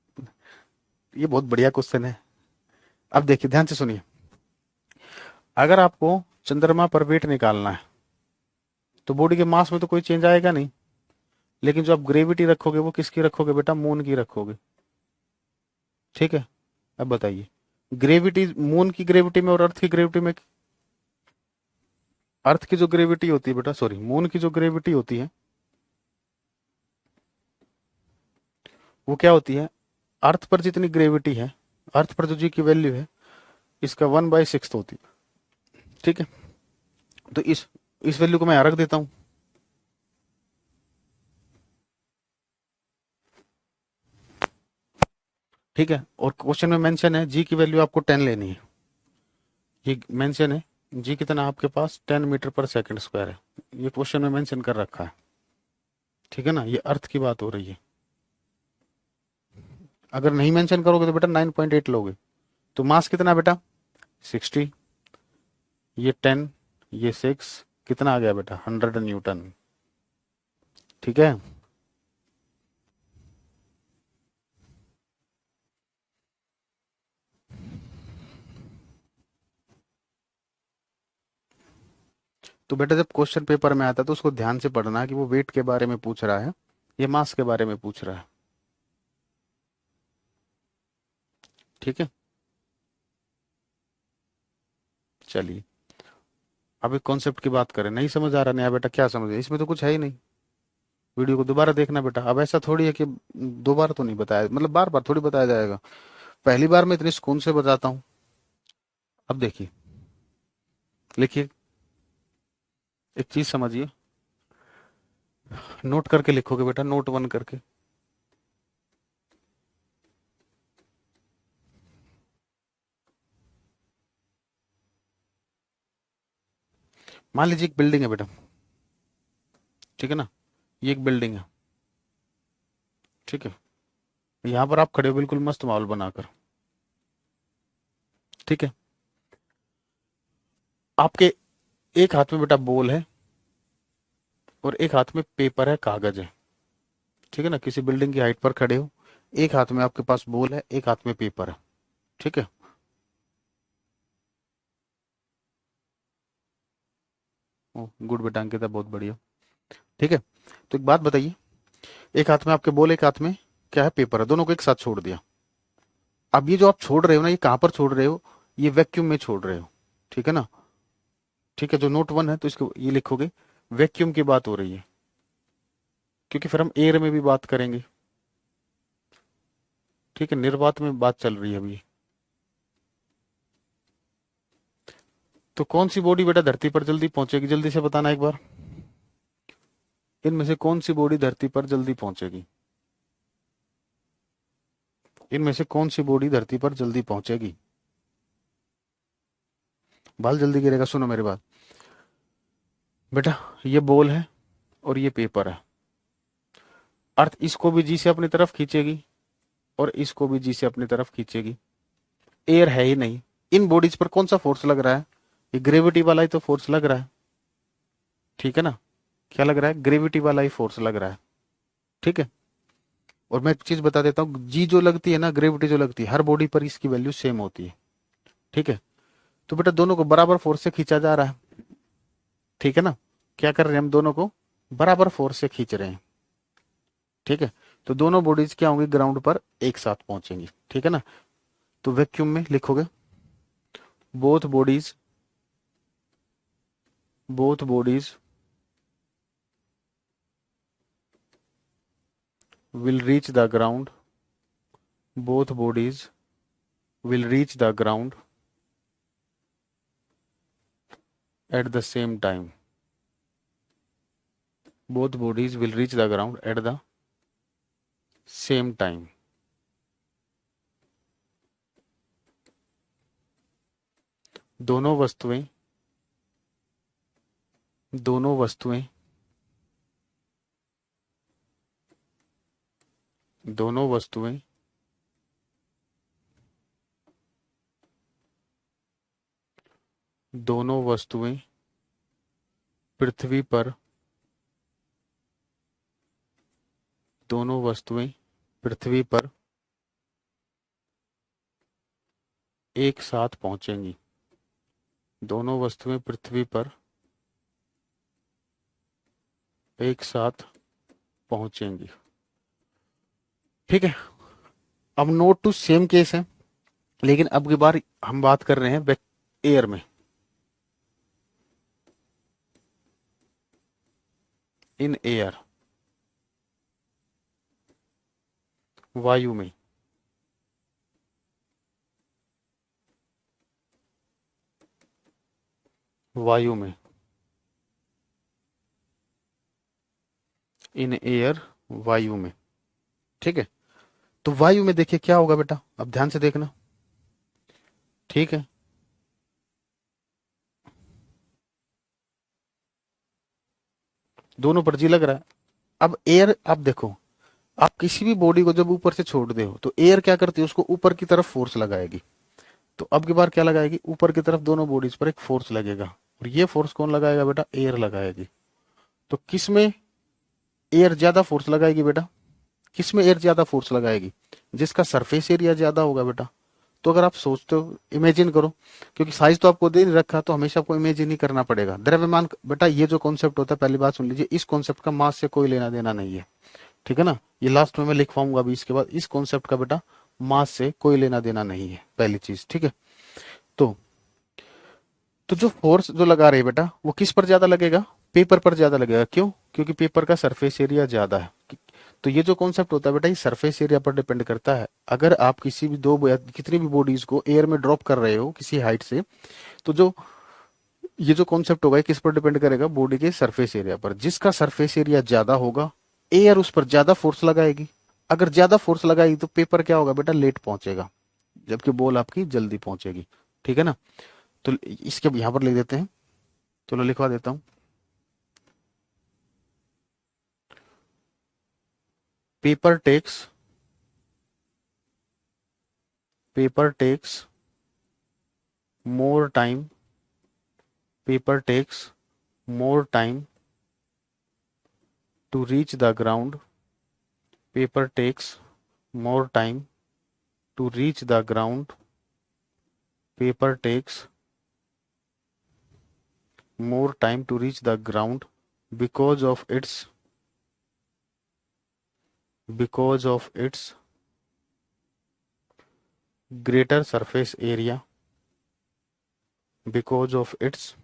ये बहुत बढ़िया क्वेश्चन है। अब देखिए ध्यान से सुनिए, अगर आपको चंद्रमा पर वेट निकालना है तो बॉडी के मास में तो कोई चेंज आएगा नहीं, लेकिन जो आप ग्रेविटी रखोगे वो किसकी रखोगे बेटा? मून की रखोगे। ठीक है। अब बताइए, ग्रेविटी मून की ग्रेविटी में और अर्थ की ग्रेविटी में, अर्थ की जो ग्रेविटी होती है बेटा, सॉरी मून की जो ग्रेविटी होती है वो क्या होती है? अर्थ पर जितनी ग्रेविटी है, अर्थ पर जो जी की वैल्यू है, इसका 1/6 होती है। ठीक है। तो इस वैल्यू को मैं यहाँ रख देता हूं। ठीक है। और क्वेश्चन में मेंशन है जी की वैल्यू आपको 10 लेनी है। ये मेंशन है जी कितना आपके पास? 10 मीटर पर सेकंड स्क्वायर है। ये क्वेश्चन में मेंशन कर रखा है। ठीक है ना, ये अर्थ की बात हो रही है। अगर नहीं मेंशन करोगे तो बेटा 9.8 लोगे। तो मास कितना बेटा? 60, ये 10, ये 6, कितना आ गया बेटा? 100 न्यूटन। ठीक है। तो बेटा जब क्वेश्चन पेपर में आता है तो उसको ध्यान से पढ़ना है कि वो वेट के बारे में पूछ रहा है, ये मास के बारे में पूछ रहा है। ठीक है। चलिए अब एक कॉन्सेप्ट की बात करें। नहीं समझ आ रहा नया बेटा? क्या समझे? इसमें तो कुछ है ही नहीं। वीडियो को दोबारा देखना बेटा। अब ऐसा थोड़ी है कि दोबारा तो नहीं बताया, मतलब बार बार थोड़ी बताया जाएगा। पहली बार मैं इतनी सुकून से बताता हूँ। अब देखिए, लिखिए, एक चीज समझिए, नोट करके लिखोगे बेटा, नोट 1 करके। मान लीजिए एक बिल्डिंग है बेटा। ठीक है ना, ये एक बिल्डिंग है। ठीक है। यहाँ पर आप खड़े हो बिल्कुल मस्त माहौल बनाकर। ठीक है। आपके एक हाथ में बेटा बॉल है और एक हाथ में पेपर है, कागज है। ठीक है ना, किसी बिल्डिंग की हाइट पर खड़े हो, एक हाथ में आपके पास बॉल है, एक हाथ में पेपर है। ठीक है। ओ गुड बेटा अंकिता, बहुत बढ़िया। ठीक है। तो एक बात बताइए, एक हाथ में आपके बॉल, एक हाथ में क्या है? पेपर है। दोनों को एक साथ छोड़ दिया। अब ये जो आप छोड़ रहे हो ना, ये कहां पर छोड़ रहे हो? ये वैक्यूम में छोड़ रहे हो। ठीक है ना। ठीक है, जो नोट 1 है तो इसको ये लिखोगे, वैक्यूम की बात हो रही है, क्योंकि फिर हम एयर में भी बात करेंगे। ठीक है, निर्वात में बात चल रही है अभी। तो कौन सी बॉडी बेटा धरती पर जल्दी पहुंचेगी? जल्दी से बताना एक बार, इनमें से कौन सी बॉडी धरती पर जल्दी पहुंचेगी? इनमें से कौन सी बॉडी धरती पर जल्दी पहुंचेगी? बाल जल्दी गिरेगा, सुनो मेरी बात बेटा। ये बॉल है और ये पेपर है। अर्थ इसको भी जी से अपनी तरफ खींचेगी और इसको भी जी से अपनी तरफ खींचेगी। एयर है ही नहीं, इन बॉडीज पर कौन सा फोर्स लग रहा है? ये ग्रेविटी वाला ही तो फोर्स लग रहा है, ठीक है ना? क्या लग रहा है? ग्रेविटी वाला ही फोर्स लग रहा है, ठीक है। और मैं एक चीज बता देता हूँ, जी जो लगती है ना, ग्रेविटी जो लगती है, हर बॉडी पर इसकी वैल्यू सेम होती है, ठीक है। तो बेटा दोनों को बराबर फोर्स से खींचा जा रहा है, ठीक है ना? क्या कर रहे हैं हम? दोनों को बराबर फोर्स से खींच रहे हैं, ठीक है। तो दोनों बॉडीज क्या होंगी? ग्राउंड पर एक साथ पहुंचेंगी, ठीक है ना? तो वैक्यूम में लिखोगे both bodies, both bodies will reach the ground, both bodies will reach the ground at the same time, both bodies will reach the ground at the same time। दोनों वस्तुएं, दोनों वस्तुएं, दोनों वस्तुएं दोनों वस्तुएं पृथ्वी पर, दोनों वस्तुएं पृथ्वी पर एक साथ पहुंचेंगी, दोनों वस्तुएं पृथ्वी पर एक साथ पहुंचेंगी, ठीक है। अब नोट टू सेम केस है, लेकिन अब की बार हम बात कर रहे हैं एयर में, इन एयर, वायु में, वायु में, इन एयर, वायु में, ठीक है। तो वायु में देखिए क्या होगा बेटा, अब ध्यान से देखना, ठीक है। दोनों पर जी लग रहा है। अब एयर, आप देखो, आप किसी भी बॉडी को जब ऊपर से छोड़ दे हो तो एयर क्या करती है? उसको ऊपर की तरफ फोर्स लगाएगी। तो अब की बार क्या लगाएगी? ऊपर की तरफ दोनों बॉडीज पर एक फोर्स लगेगा, और ये फोर्स कौन लगाएगा बेटा? एयर लगाएगी। तो किस में एयर ज्यादा फोर्स लगाएगी बेटा? किस में एयर ज्यादा फोर्स लगाएगी? जिसका सरफेस एरिया ज्यादा होगा बेटा। तो अगर आप सोचते हो, इमेजिन करो, क्योंकि साइज तो आपको दे नहीं रखा, तो हमेशा आपको इमेजिन ही करना पड़ेगा। द्रव्यमान बेटा, ये जो कॉन्सेप्ट होता है, पहली बात सुन लीजिए, इस कॉन्सेप्ट का मास से कोई लेना देना नहीं है, ठीक है ना? ये लास्ट में मैं लिखवाऊंगा अभी इसके बाद, इस कॉन्सेप्ट का बेटा मास से कोई लेना देना नहीं है, पहली चीज, ठीक है। तो तो जो फोर्स जो लगा रहे हैं बेटा, वो किस पर ज्यादा लगेगा? पेपर पर ज्यादा लगेगा। क्यों? क्योंकि पेपर का सरफेस एरिया ज्यादा है। तो ये जो कॉन्सेप्ट होता है बेटा, ये सरफेस एरिया पर डिपेंड करता है। अगर आप किसी भी दो या कितनी भी बॉडीज को एयर में ड्रॉप कर रहे हो किसी हाइट से, तो जो ये जो कॉन्सेप्ट होगा, ये किस पर डिपेंड करेगा? बॉडी के सरफेस एरिया पर। जिसका सरफेस एरिया ज्यादा होगा, एयर उस पर ज्यादा फोर्स लगाएगी। अगर ज्यादा फोर्स लगाएगी तो पेपर क्या होगा बेटा? लेट पहुंचेगा, जबकि बॉल आपकी जल्दी पहुंचेगी, ठीक है ना? तो इसके यहां पर लिख देते हैं, चलो लिखवा देता हूं। Paper takes, paper takes more time, paper takes more time to reach the ground, paper takes more time to reach the ground, paper takes more time to reach the ground because of its, because of its greater surface area, because of its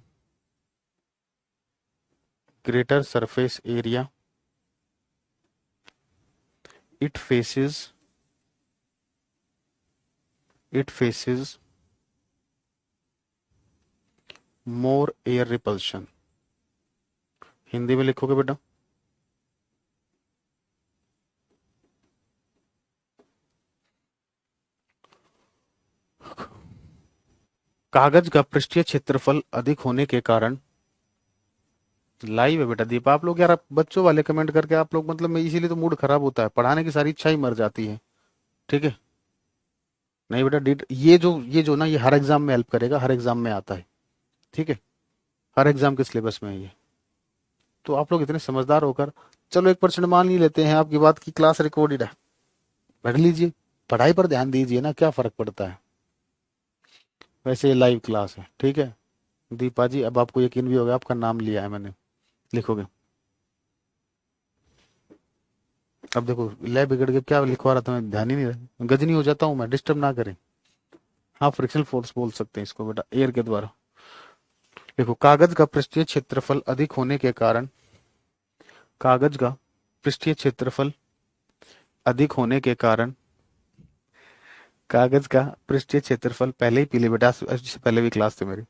greater surface area it faces, it faces more air repulsion। Hindi में लिखोगे बेटा, कागज का पृष्ठीय क्षेत्रफल अधिक होने के कारण, लाइव है बेटा दीपा, आप लोग यार, आप बच्चों वाले कमेंट करके आप लोग, मतलब मैं इसीलिए तो मूड खराब होता है, पढ़ाने की सारी इच्छा ही मर जाती है, ठीक है। नहीं बेटा, डी ये जो ना, ये हर एग्जाम में हेल्प करेगा, हर एग्जाम में आता है। ठीक है, हर एग्जाम के सिलेबस में है ये। तो आप लोग इतने समझदार होकर, चलो 1% मान ही लेते हैं आपकी बात की, क्लास रिकॉर्डेड है, पढ़ लीजिए, पढ़ाई पर ध्यान दीजिए ना, क्या फर्क पड़ता है। वैसे ये लाइव क्लास है, ठीक है। दीपा जी, अब आपको यकीन भी होगा, आपका नाम लिया है मैंने, लिखोगे। अब देखो, लय बिगड़ के क्या लिखवा रहा था मैं, ध्यान ही नहीं रहा, गजनी हो जाता हूँ मैं, डिस्टर्ब ना करें। हाँ, फ्रिक्शनल फोर्स बोल सकते हैं इसको बेटा, एयर के द्वारा। देखो, कागज का पृष्ठीय क्षेत्रफल अधिक होने के कारण, कागज का पृष्ठीय क्षेत्रफल अधिक होने के कारण, कागज का पृष्ठीय क्षेत्रफल, पहले ही पीले बेटा, इससे पहले भी क्लास थी मेरी।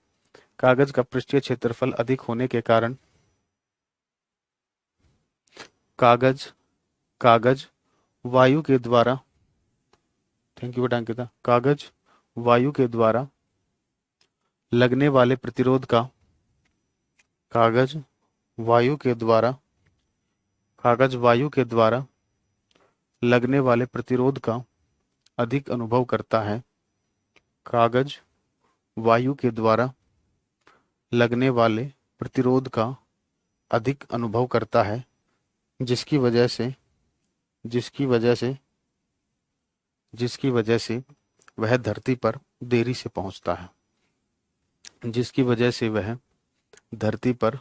कागज का पृष्ठीय क्षेत्रफल अधिक होने के कारण, कागज कागज वायु के द्वारा, थैंक यू बेटा अंकिता, कागज वायु के द्वारा लगने वाले प्रतिरोध का, कागज वायु के द्वारा, कागज वायु के द्वारा लगने वाले प्रतिरोध का अधिक अनुभव करता है। कागज वायु के द्वारा लगने वाले प्रतिरोध का अधिक अनुभव करता है, जिसकी वजह से जिसकी वजह से जिसकी वजह से वह धरती पर देरी से पहुंचता है, जिसकी वजह से वह धरती पर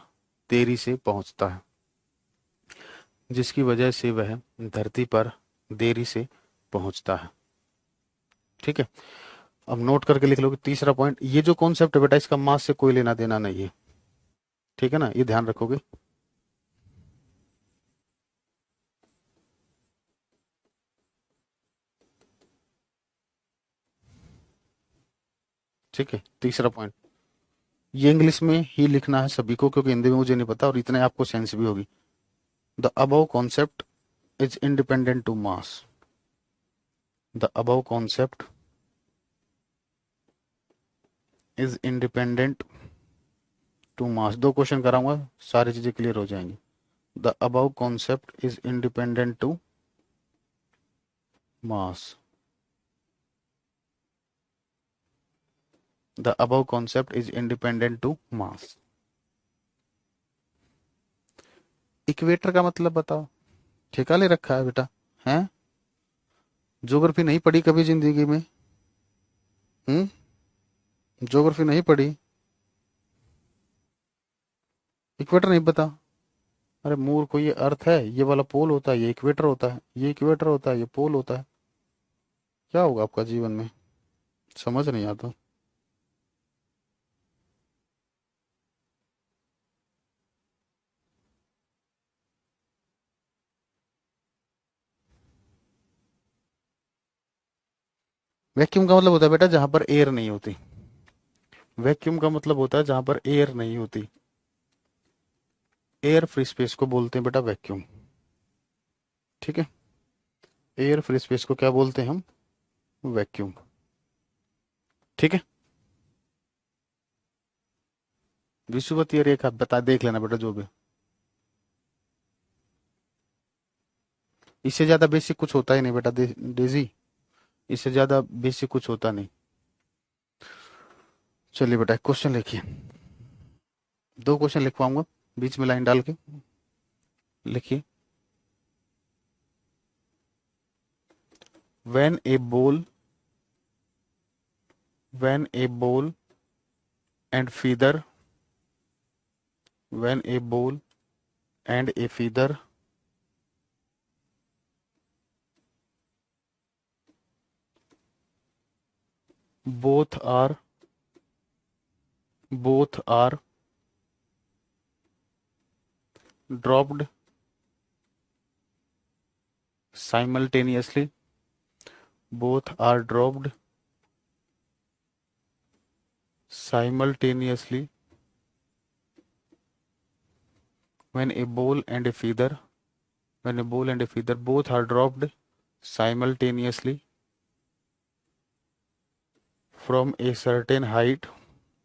देरी से पहुंचता है, जिसकी वजह से वह धरती पर देरी से पहुंचता है। ठीक है, अब नोट करके लिख लो कि तीसरा पॉइंट, ये जो कॉन्सेप्ट है बेटा, इसका मास से कोई लेना देना नहीं है। ठीक है ना, ये ध्यान रखोगे। ठीक है, तीसरा पॉइंट, ये इंग्लिश में ही लिखना है सभी को, क्योंकि हिंदी में मुझे नहीं पता, और इतने आपको सेंस भी होगी। The above concept is independent to mass. The above concept is independent to mass. दो क्वेश्चन कराऊंगा, सारी चीजें क्लियर हो जाएंगी। The above concept is independent to mass. The above concept is independent to mass. Equator का मतलब बताओ, ठेका ले रखा है बेटा, हैं? ज्योग्राफी नहीं पढ़ी कभी जिंदगी में? हम्म, ज्योग्राफी नहीं पढ़ी? इक्वेटर नहीं पता? अरे मूर्ख, ये अर्थ है, ये वाला पोल होता है, ये इक्वेटर होता है, ये इक्वेटर होता है, ये पोल होता है। क्या होगा आपका जीवन में, समझ नहीं आता। वैक्यूम का मतलब होता है बेटा जहां पर एयर नहीं होती। वैक्यूम का मतलब होता है जहां पर एयर नहीं होती। एयर फ्री स्पेस को बोलते हैं बेटा वैक्यूम। ठीक है, एयर फ्री स्पेस को क्या बोलते हैं हम? वैक्यूम। ठीक है, विषुवतीय रेखा बता, देख लेना बेटा जो भी। इससे ज्यादा बेसिक कुछ होता ही नहीं बेटा, डेजी, इससे ज्यादा बेसिक कुछ होता नहीं। चलिए बेटा, क्वेश्चन लिखिए, दो क्वेश्चन लिखवाऊंगा, बीच में लाइन डाल के लिखिए। when a ball when a ball and feather when a ball and a feather both are both are dropped simultaneously, both are dropped simultaneously when a ball and a feather both are dropped simultaneously from a certain height.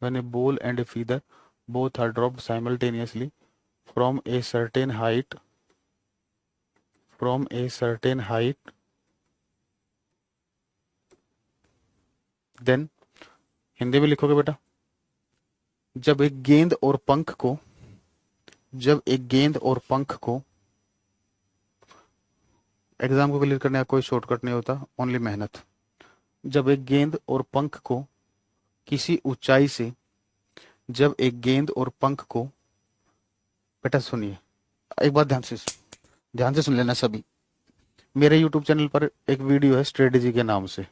When a ball and a feather both are dropped simultaneously from a certain height, from a certain height then Hindi में लिखोगे बेटा, जब एक गेंद और पंख को, जब एक गेंद और पंख को, एग्जाम को क्लियर करने का कोई शॉर्टकट नहीं होता, ओनली मेहनत। जब एक गेंद और पंख को किसी ऊंचाई से, जब एक गेंद और पंख को, बेटा सुनिए, एक बात ध्यान से सुन लेना सभी। मेरे यूट्यूब चैनल पर एक वीडियो है स्ट्रेटेजी के नाम से,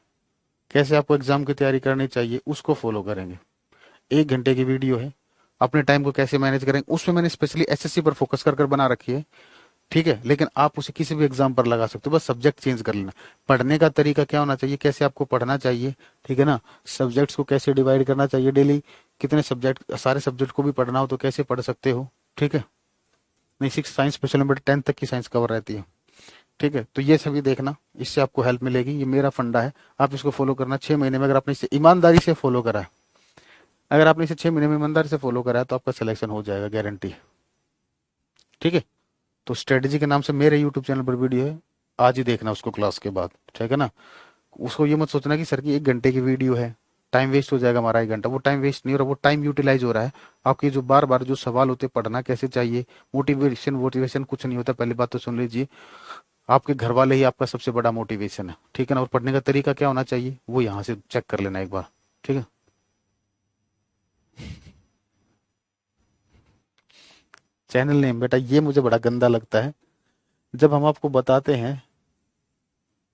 कैसे आपको एग्जाम की तैयारी करनी चाहिए, उसको फॉलो करेंगे। 1 घंटे की वीडियो है, अपने टाइम को कैसे मैनेज करेंगे, उसमें मैंने स्पेशली एसएससी पर फोकस कर कर बना रखी है। ठीक है, लेकिन आप उसे किसी भी एग्जाम पर लगा सकते हो, बस सब्जेक्ट चेंज कर लेना। पढ़ने का तरीका क्या होना चाहिए, कैसे आपको पढ़ना चाहिए, ठीक है ना, सब्जेक्ट्स को कैसे डिवाइड करना चाहिए, डेली कितने सब्जेक्ट, सारे सब्जेक्ट को भी पढ़ना हो तो कैसे पढ़ सकते हो। ठीक है, नहीं 6 साइंस स्पेशल नंबर 10 तक की साइंस कवर रहती है। ठीक है, तो ये सभी देखना, इससे आपको हेल्प मिलेगी, ये मेरा फंडा है, आप इसको फॉलो करना 6 महीने में। अगर आपने इसे ईमानदारी से फॉलो करा है, अगर आपने इसे 6 महीने में ईमानदारी से फॉलो करा है तो आपका सिलेक्शन हो जाएगा, गारंटी। ठीक है, तो स्ट्रेटेजी के नाम से मेरे यूट्यूब चैनल पर वीडियो है, आज ही देखना उसको क्लास के बाद, ठीक है ना। उसको ये मत सोचना कि सर की 1 घंटे की वीडियो है, टाइम वेस्ट हो जाएगा हमारा 1 घंटा, वो टाइम वेस्ट नहीं हो रहा, वो टाइम यूटिलाइज हो रहा है। आपके जो बार बार जो सवाल होते हैं, पढ़ना कैसे चाहिए, मोटिवेशन वोटिवेशन कुछ नहीं होता, पहली बात तो सुन लीजिए। आपके घर वाले ही आपका सबसे बड़ा मोटिवेशन है, ठीक है ना। और पढ़ने का तरीका क्या होना चाहिए वो यहाँ से चेक कर लेना एक बार, ठीक है। चैनल नेम बेटा, ये मुझे बड़ा गंदा लगता है, जब हम आपको बताते हैं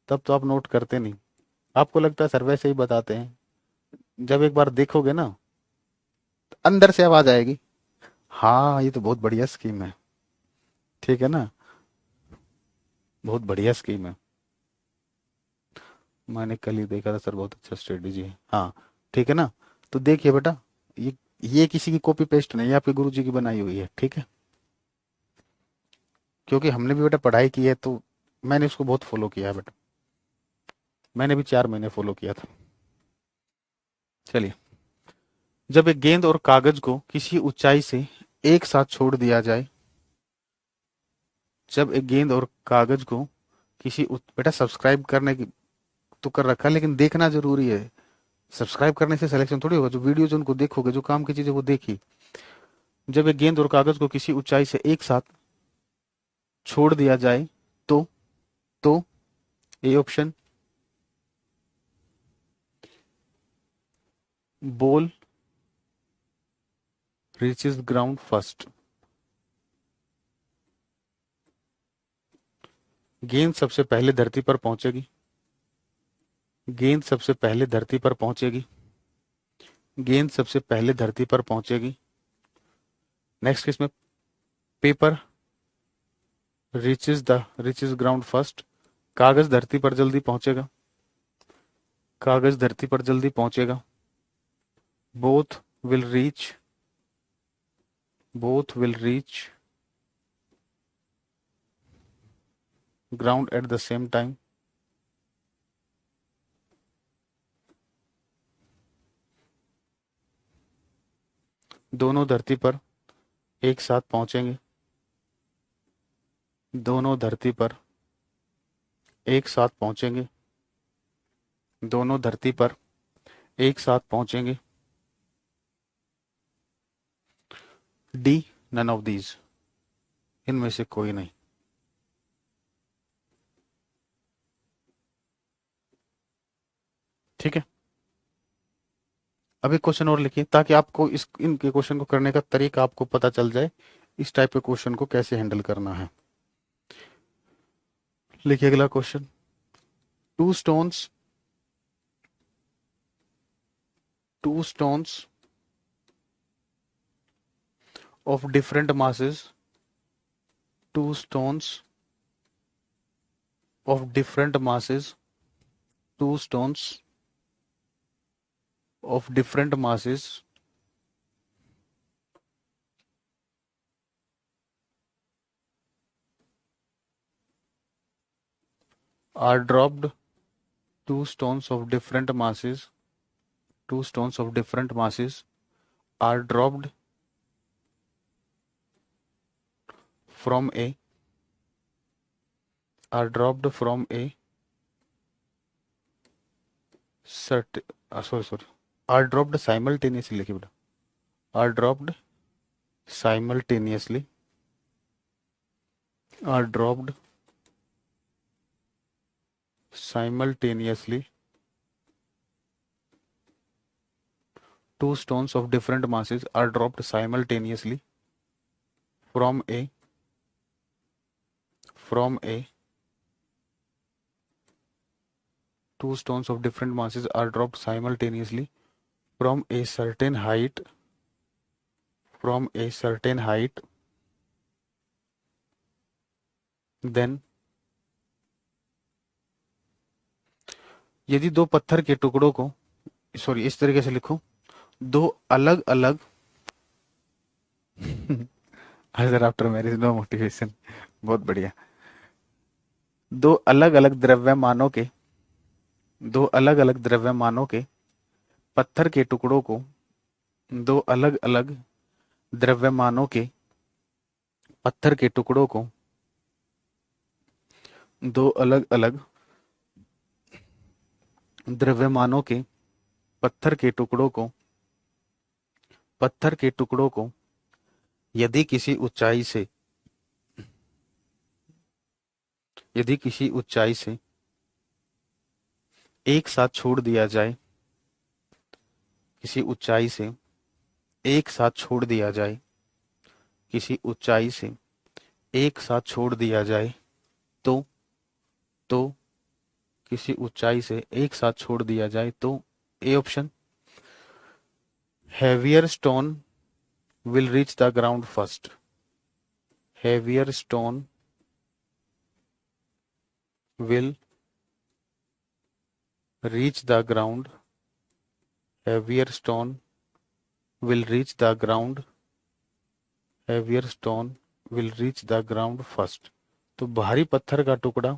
तब तो आप नोट करते नहीं, आपको लगता है सर वैसे ही बताते हैं, जब एक बार देखोगे ना तो अंदर से आवाज आएगी, हाँ ये तो बहुत बढ़िया स्कीम है, ठीक है ना, बहुत बढ़िया स्कीम है, मैंने कल ही देखा था सर, बहुत अच्छा स्ट्रेटेजी है, हाँ ठीक है ना। तो देखिए बेटा, ये ये किसी की कॉपी पेस्ट नहीं है, आपके गुरुजी की बनाई हुई है, ठीक है। क्योंकि हमने भी बेटा पढ़ाई की है, तो मैंने उसको बहुत फॉलो किया है बेटा, मैंने भी 4 महीने फॉलो किया था। चलिए, जब एक गेंद और कागज को किसी ऊंचाई से एक साथ छोड़ दिया जाए, जब एक गेंद और कागज को बेटा सब्सक्राइब करने की तो कर रखा है, लेकिन देखना जरूरी है। सब्सक्राइब करने से सिलेक्शन थोड़ी होगा, जो वीडियोज उनको देखोगे, जो काम की चीजें वो देखी। जब एक गेंद और कागज को किसी ऊंचाई से एक साथ छोड़ दिया जाए तो तो A option, ball reaches ground first, गेंद सबसे पहले धरती पर पहुंचेगी, गेंद सबसे पहले धरती पर पहुंचेगी, गेंद सबसे पहले धरती पर पहुंचेगी। नेक्स्ट केस में, पेपर रीचेस ग्राउंड फर्स्ट, कागज धरती पर जल्दी पहुंचेगा, कागज धरती पर जल्दी पहुंचेगा। Both will reach, both will reach ground at the same time, दोनों धरती पर एक साथ पहुंचेंगे, दोनों धरती पर एक साथ पहुंचेंगे, दोनों धरती पर एक साथ पहुंचेंगे। डी, नन ऑफ दीज, इनमें से कोई नहीं। ठीक है, अभी क्वेश्चन और लिखिए, ताकि आपको इस इनके क्वेश्चन को करने का तरीका आपको पता चल जाए, इस टाइप के क्वेश्चन को कैसे हैंडल करना है। लिखिए अगला question, two stones, two stones of different masses, two stones of different masses, two stones of different masses are dropped, two stones of different masses, two stones of different masses are dropped from a, are dropped from a sorry sorry, are dropped simultaneously लिखिए बेटा, are dropped simultaneously, are dropped simultaneously two stones of different masses are dropped simultaneously from a two stones of different masses are dropped simultaneously from a certain height, from a certain height, then यदि दो पत्थर के टुकड़ों को, sorry इस तरीके से लिखो, दो अलग अलग अगर आफ्टर मैरिज नो मोटिवेशन, बहुत बढ़िया, दो अलग अलग द्रव्यमानों के, दो अलग अलग द्रव्यमानों के पत्थर के टुकड़ों को, दो अलग अलग द्रव्यमानों के पत्थर के टुकड़ों को, दो अलग अलग द्रव्यमानों के पत्थर के टुकड़ों को, पत्थर के टुकड़ों को यदि किसी ऊंचाई से, यदि किसी ऊंचाई से एक साथ छोड़ दिया जाए, किसी ऊंचाई से एक साथ छोड़ दिया जाए, किसी ऊंचाई से एक साथ छोड़ दिया जाए, तो किसी ऊंचाई से एक साथ छोड़ दिया जाए तो A option, heavier stone will reach the ground first, heavier stone will reach the ground, heavier stone will reach the ground, heavier stone will reach the ground first। तो भारी पत्थर का टुकड़ा,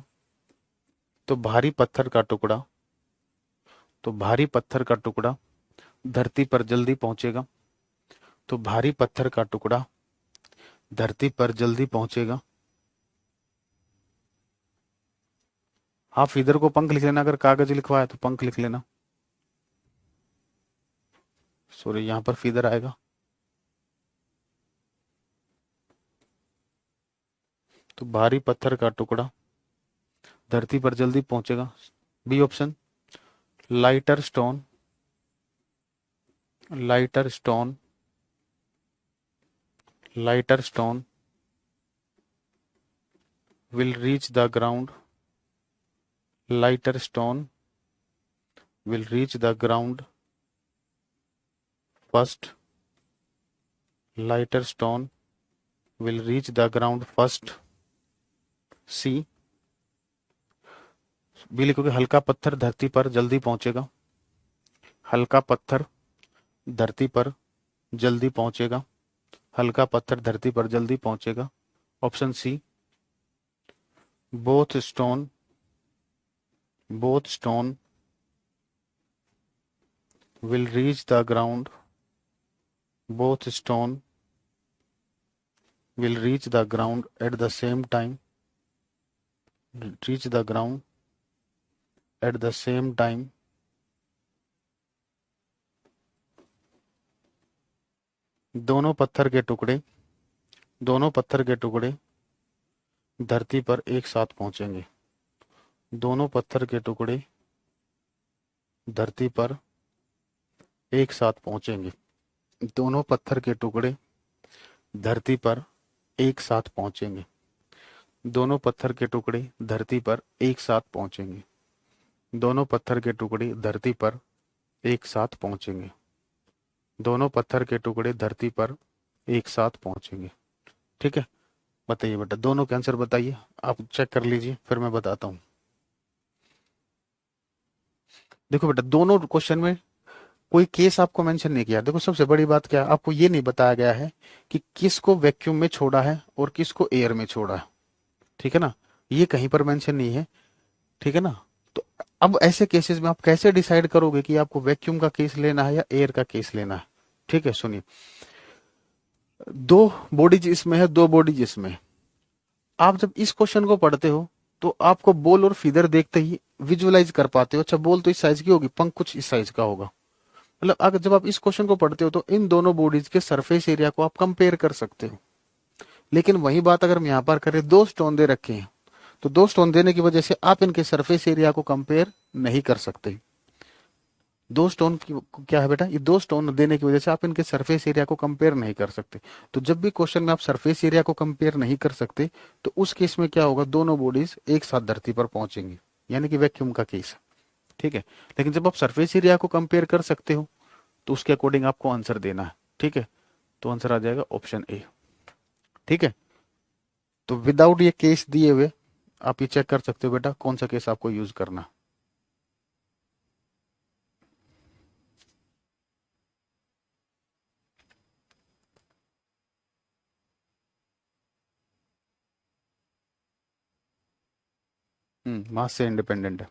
तो भारी पत्थर का टुकड़ा, तो भारी पत्थर का टुकड़ा धरती पर जल्दी पहुंचेगा, तो भारी पत्थर का टुकड़ा धरती पर जल्दी पहुंचेगा। आप इधर को पंख लिख लेना, अगर कागज लिखवाया तो पंख लिख लेना, सॉरी यहां पर फीदर आएगा। तो भारी पत्थर का टुकड़ा धरती पर जल्दी पहुंचेगा, B option, lighter stone, lighter stone, lighter stone will reach the ground, lighter stone will reach the ground first, lighter stone will reach the ground first। C, B लिखोगे हल्का पत्थर धरती पर जल्दी पहुंचेगा, हल्का पत्थर धरती पर जल्दी पहुंचेगा, हल्का पत्थर धरती पर जल्दी पहुंचेगा। Option C, both stone will reach the ground, both stone will reach the ground at the same time, reach the ground at the same time। दोनों पत्थर के टुकड़े, दोनों पत्थर के टुकड़े धरती पर एक साथ पहुंचेंगे, दोनों पत्थर के टुकड़े धरती पर एक साथ पहुंचेंगे, दोनों पत्थर के टुकड़े धरती पर एक साथ पहुंचेंगे, दोनों पत्थर के टुकड़े धरती पर एक साथ पहुंचेंगे, दोनों पत्थर के टुकड़े धरती पर एक साथ पहुंचेंगे, दोनों पत्थर के टुकड़े धरती पर एक साथ पहुंचेंगे। ठीक है, बताइए बेटा, दोनों के आंसर बताइए, आप चेक कर लीजिए फिर मैं बताता हूं। देखो बेटा, दोनों क्वेश्चन में कोई केस आपको मेंशन नहीं किया। देखो सबसे बड़ी बात क्या है, आपको ये नहीं बताया गया है कि किसको वैक्यूम में छोड़ा है और किसको एयर में छोड़ा है। ठीक है ना, ये कहीं पर मेंशन नहीं है। ठीक है ना, तो अब ऐसे केसेस में आप कैसे डिसाइड करोगे कि आपको वैक्यूम का केस लेना है या एयर का केस लेना है। ठीक है, सुनिए, दो बॉडीज इसमें है, दो बॉडीज इसमें है। आप जब इस क्वेश्चन को पढ़ते हो तो आपको बॉल और फीदर देखते ही विजुअलाइज कर पाते हो। अच्छा बॉल तो इस साइज की होगी, पंख कुछ इस साइज का होगा। मतलब अगर जब आप इस क्वेश्चन को पढ़ते हो तो इन दोनों बॉडीज के सरफेस एरिया को आप कंपेयर कर सकते हो। लेकिन वही बात अगर हम यहाँ पर करें, दो स्टोन दे रखे हैं, तो दो स्टोन देने की वजह से आप इनके सरफेस एरिया को कंपेयर नहीं कर सकते। दो स्टोन की क्या है बेटा, ये दो स्टोन देने की वजह से आप इनके सरफेस एरिया को कंपेयर नहीं कर सकते। तो जब भी क्वेश्चन में आप सरफेस एरिया को कंपेयर नहीं कर सकते, तो उस केस में क्या होगा, दोनों बॉडीज एक साथ धरती पर पहुंचेंगी, यानी कि वैक्यूम का केस है। ठीक है। लेकिन जब आप सरफेस एरिया को कंपेयर कर सकते हो, तो उसके अकॉर्डिंग आपको आंसर देना है। ठीक है। तो आंसर आ जाएगा ऑप्शन ए। ठीक है। तो विदाउट ये केस दिए हुए आप ये चेक कर सकते हो बेटा कौन सा केस आपको यूज करना। मास से इंडिपेंडेंट है।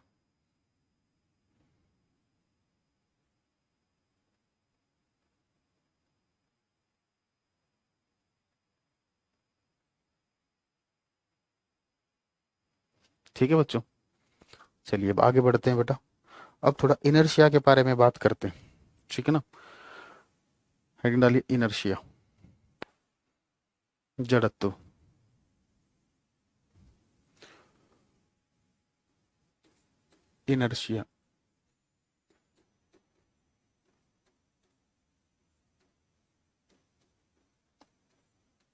ठीक है बच्चों, चलिए अब आगे बढ़ते हैं बेटा। अब थोड़ा इनर्शिया के बारे में बात करते हैं। ठीक है ना। हेडिंग डालिए इनर्शिया, जड़त्व। इनर्शिया,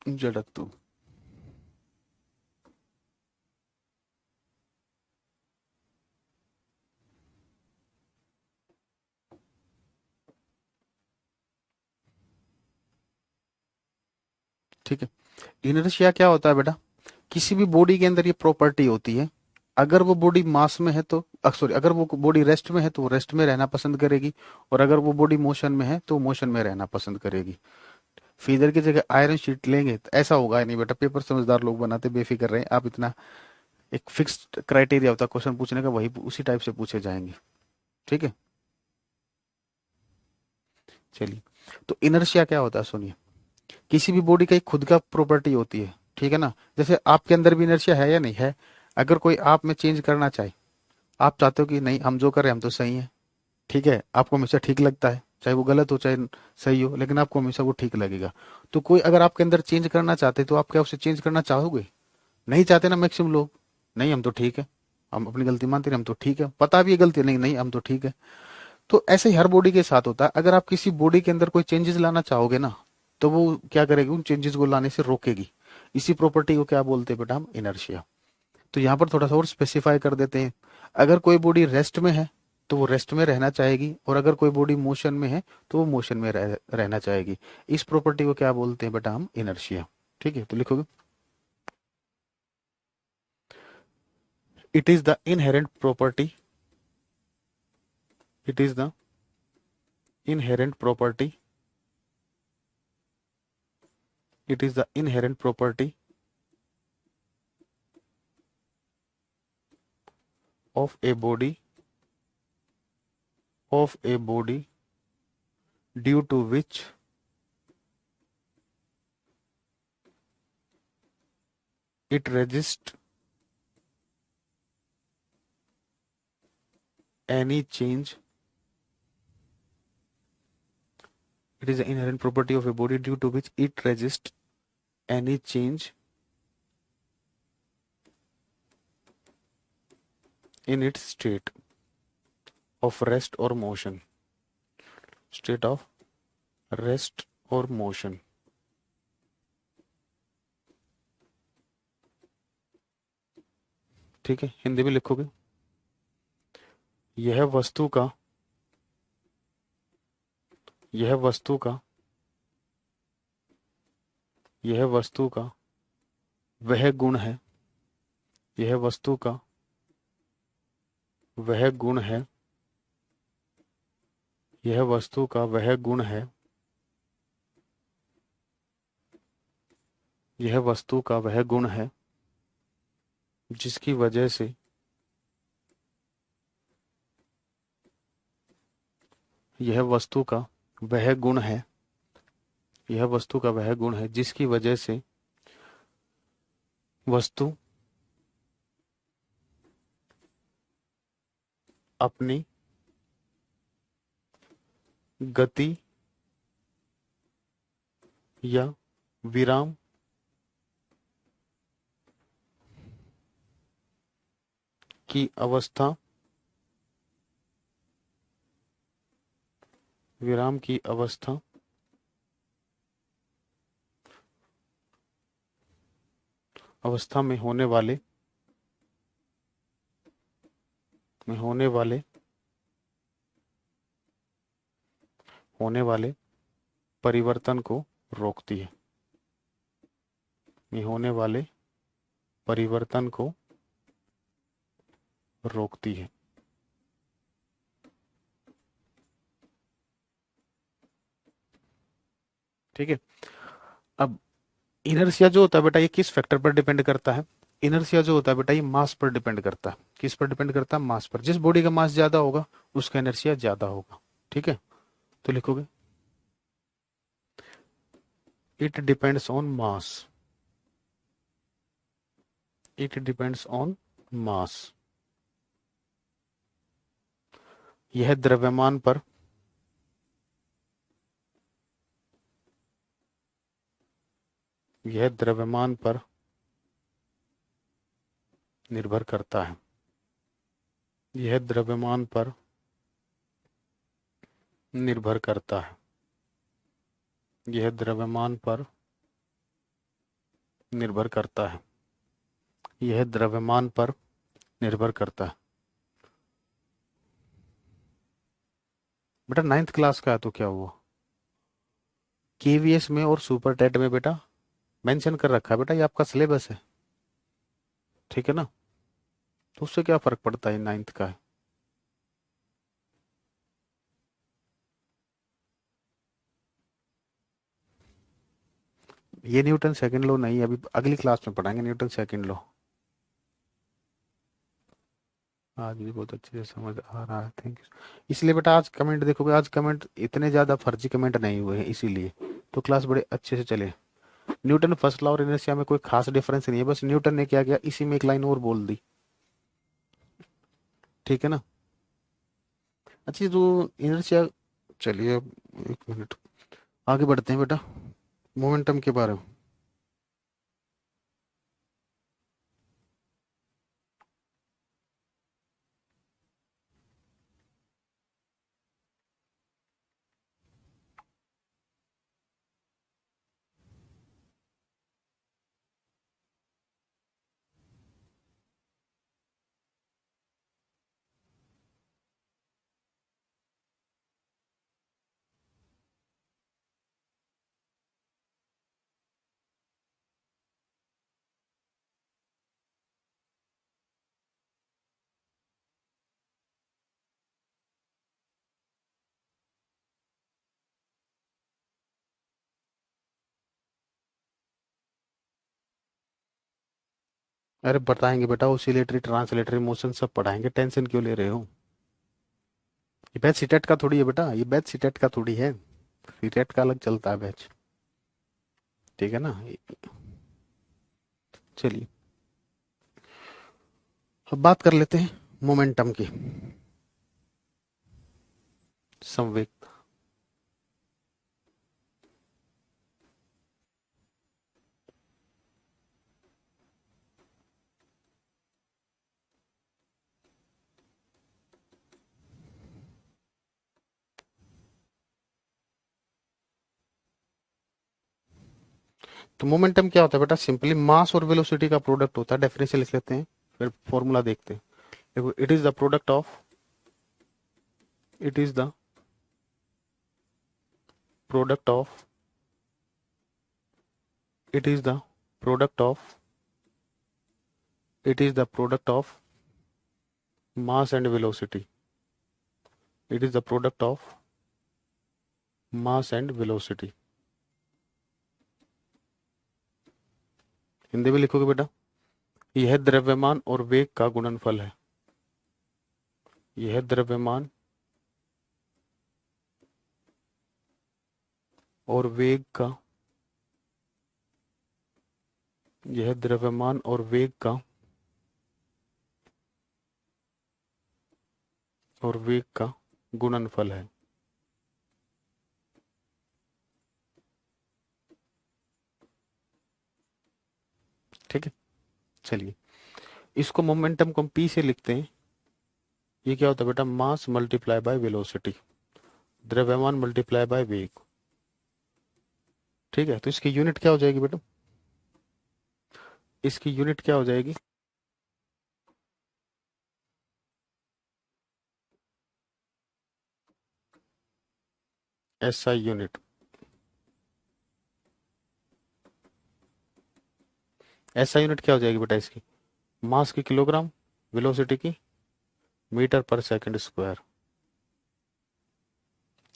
जड़त्व। ठीक है। इनर्शिया क्या होता है बेटा, किसी भी बॉडी के अंदर ये प्रॉपर्टी होती है। अगर वो बॉडी मास में है तो सॉरी, अगर वो बॉडी रेस्ट में है तो वो रेस्ट में रहना पसंद करेगी, और अगर वो बॉडी मोशन में है तो मोशन में रहना पसंद करेगी। फीदर की जगह आयरन शीट लेंगे तो ऐसा होगा ही नहीं बेटा, पेपर समझदार लोग बनाते, बेफिक्र रहे आप। इतना एक फिक्स्ड क्राइटेरिया होता है क्वेश्चन पूछने का, वही उसी टाइप से पूछे जाएंगे। ठीक है। चलिए, तो इनर्शिया क्या होता है सुनिए। किसी भी बॉडी का एक खुद का प्रॉपर्टी होती है। ठीक है ना। जैसे आपके अंदर भी इनर्शिया है या नहीं है। अगर कोई आप में चेंज करना चाहे, आप चाहते हो कि नहीं हम जो कर रहे हैं हम तो सही है। ठीक है, आपको हमेशा ठीक लगता है, चाहे वो गलत हो चाहे सही हो, लेकिन आपको हमेशा वो ठीक लगेगा। तो कोई अगर आपके अंदर चेंज करना चाहते तो आप क्या उसे चेंज करना चाहोगे? नहीं चाहते ना मैक्सिमम लोग। नहीं हम तो ठीक है, हम अपनी गलती मानते हैं, हम तो ठीक है, पता भी है गलती नहीं, नहीं हम तो ठीक है। तो ऐसे ही हर बॉडी के साथ होता है। अगर आप किसी बॉडी के अंदर कोई चेंजेस लाना चाहोगे ना, तो वो क्या करेगी, उन चेंजेस को लाने से रोकेगी। इसी प्रॉपर्टी को क्या बोलते हैं बेटा हम, इनर्शिया। तो यहाँ पर थोड़ा सा और स्पेसिफाई कर देते हैं। अगर कोई बॉडी रेस्ट में है तो वो रेस्ट में रहना चाहेगी, और अगर कोई बॉडी मोशन में है तो वो मोशन में रहना चाहेगी। इस प्रॉपर्टी को क्या बोलते हैं बेटा हम, इनर्शिया। ठीक है, तो लिखोगे, it is the inherent property, it is the inherent property, it is the inherent property of a body, of a body due to which it resists any change. It is an inherent property of a body due to which it resists any change in its state of rest or motion. State of rest or motion. ठीक है, हिंदी में लिखोगे, यह वस्तु का, यह वस्तु का, यह वस्तु का वह गुण है, यह वस्तु का वह गुण है, यह वस्तु का वह गुण है, यह वस्तु का वह गुण है जिसकी वजह से, यह वस्तु का वह गुण है, यह वस्तु का वह गुण है जिसकी वजह से वस्तु अपनी गति या विराम की अवस्था, विराम की अवस्था अवस्था में होने वाले परिवर्तन को रोकती है, में होने वाले परिवर्तन को रोकती है। ठीक है। अब इनर्शिया जो होता है बेटा, ये किस फैक्टर पर डिपेंड करता है? इनर्शिया जो होता है बेटा, ये मास पर डिपेंड करता है। किस पर डिपेंड करता है? मास पर। जिस बॉडी का मास ज्यादा होगा उसका इनर्शिया ज्यादा होगा। ठीक है, तो लिखोगे it depends on mass, it depends on मास। यह द्रव्यमान पर यह द्रव्यमान पर निर्भर करता है, यह द्रव्यमान पर निर्भर करता है, यह द्रव्यमान पर निर्भर करता है, यह द्रव्यमान पर निर्भर करता है। बेटा नाइन्थ क्लास का है तो क्या हुआ? केवीएस में और सुपर टेट में बेटा मेंशन कर रखा है बेटा, ये आपका सिलेबस है। ठीक है ना, तो उससे क्या फर्क पड़ता है, नाइन्थ का है। ये न्यूटन सेकंड लॉ नहीं है, अभी अगली क्लास में पढ़ाएंगे न्यूटन सेकंड लॉ। आज भी बहुत अच्छे से समझ आ रहा है, थैंक यू। इसलिए बेटा आज कमेंट देखोगे, आज कमेंट इतने ज्यादा फर्जी कमेंट नहीं हुए हैं, इसीलिए तो क्लास बड़े अच्छे से चले। न्यूटन फर्स्ट लॉ और इनर्शिया में कोई खास डिफरेंस नहीं है, बस न्यूटन ने क्या किया, इसी में एक लाइन और बोल दी। ठीक है ना। अच्छी जो इनर्शिया, चलिए अब एक मिनट आगे बढ़ते हैं बेटा मोमेंटम के बारे में। अरे बताएंगे बेटा, ओसिलेटरी ट्रांसलेटरी मोशन सब पढ़ाएंगे, टेंशन क्यों ले रहे हो? ये बैच सीटेट का थोड़ी है बेटा, ये बैच सीटेट का थोड़ी है, सीटेट का अलग चलता है बैच। ठीक है ना। चलिए अब बात कर लेते हैं मोमेंटम की। संवेग, तो मोमेंटम क्या होता है बेटा? सिंपली मास और वेलोसिटी का प्रोडक्ट होता है। डेफिनेशन लिख लेते हैं, फिर फॉर्मूला देखते हैं। देखो, it is the product of it is the product of it is the product of mass and velocity, it is the product of mass and velocity। Hindi में लिखोगे बेटा, यह द्रव्यमान और वेग का गुणनफल है, यह द्रव्यमान और वेग का यह द्रव्यमान और वेग का और वेग का गुणनफल है। ठीक है, चलिए इसको मोमेंटम को हम पी से लिखते हैं। ये क्या होता है बेटा, मास मल्टीप्लाई बाय वेलोसिटी, द्रव्यमान मल्टीप्लाई बाय वेग। ठीक है, तो इसकी यूनिट क्या हो जाएगी बेटा, इसकी यूनिट क्या हो जाएगी, एसआई यूनिट। एसआई यूनिट क्या हो जाएगी बेटा इसकी, मास की किलोग्राम, वेलोसिटी की मीटर पर सेकंड स्क्वायर।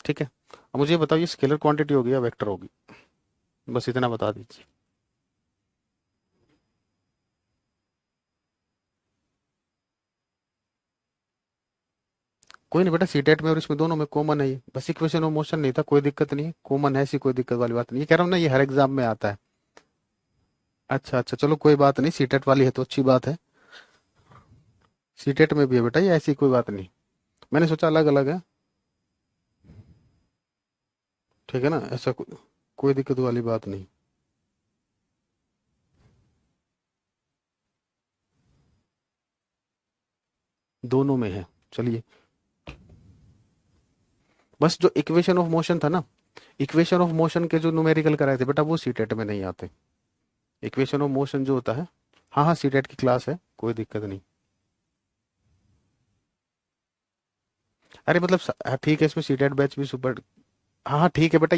ठीक है, अब मुझे ये बताओ ये स्केलर क्वांटिटी होगी या वेक्टर होगी, बस इतना बता दीजिए। कोई नहीं बेटा, सीटेट में और इसमें दोनों में कॉमन है ये, बस इक्वेशन ऑफ मोशन नहीं था, कोई दिक्कत नहीं है, कॉमन है, ऐसी कोई दिक्कत वाली बात नहीं, ये कह रहा हूँ ना ये हर एग्जाम में आता है। अच्छा अच्छा, चलो कोई बात नहीं, सीटेट वाली है तो अच्छी बात है। सीटेट में भी है बेटा ये, ऐसी कोई बात नहीं, मैंने सोचा अलग अलग है। ठीक है ना, ऐसा कोई दिक्कत वाली बात नहीं। दोनों में है, चलिए। बस जो इक्वेशन ऑफ मोशन था ना, इक्वेशन ऑफ मोशन के जो न्यूमेरिकल कराए थे बेटा वो सीटेट में नहीं आते। इक्वेशन ऑफ मोशन जो होता है, हाँ हाँ सीटेट की क्लास है, कोई दिक्कत नहीं। अरे मतलब हाँ, ठीक है, इसमें सीटेट बैच भी सुपर। हाँ हाँ ठीक है बेटा,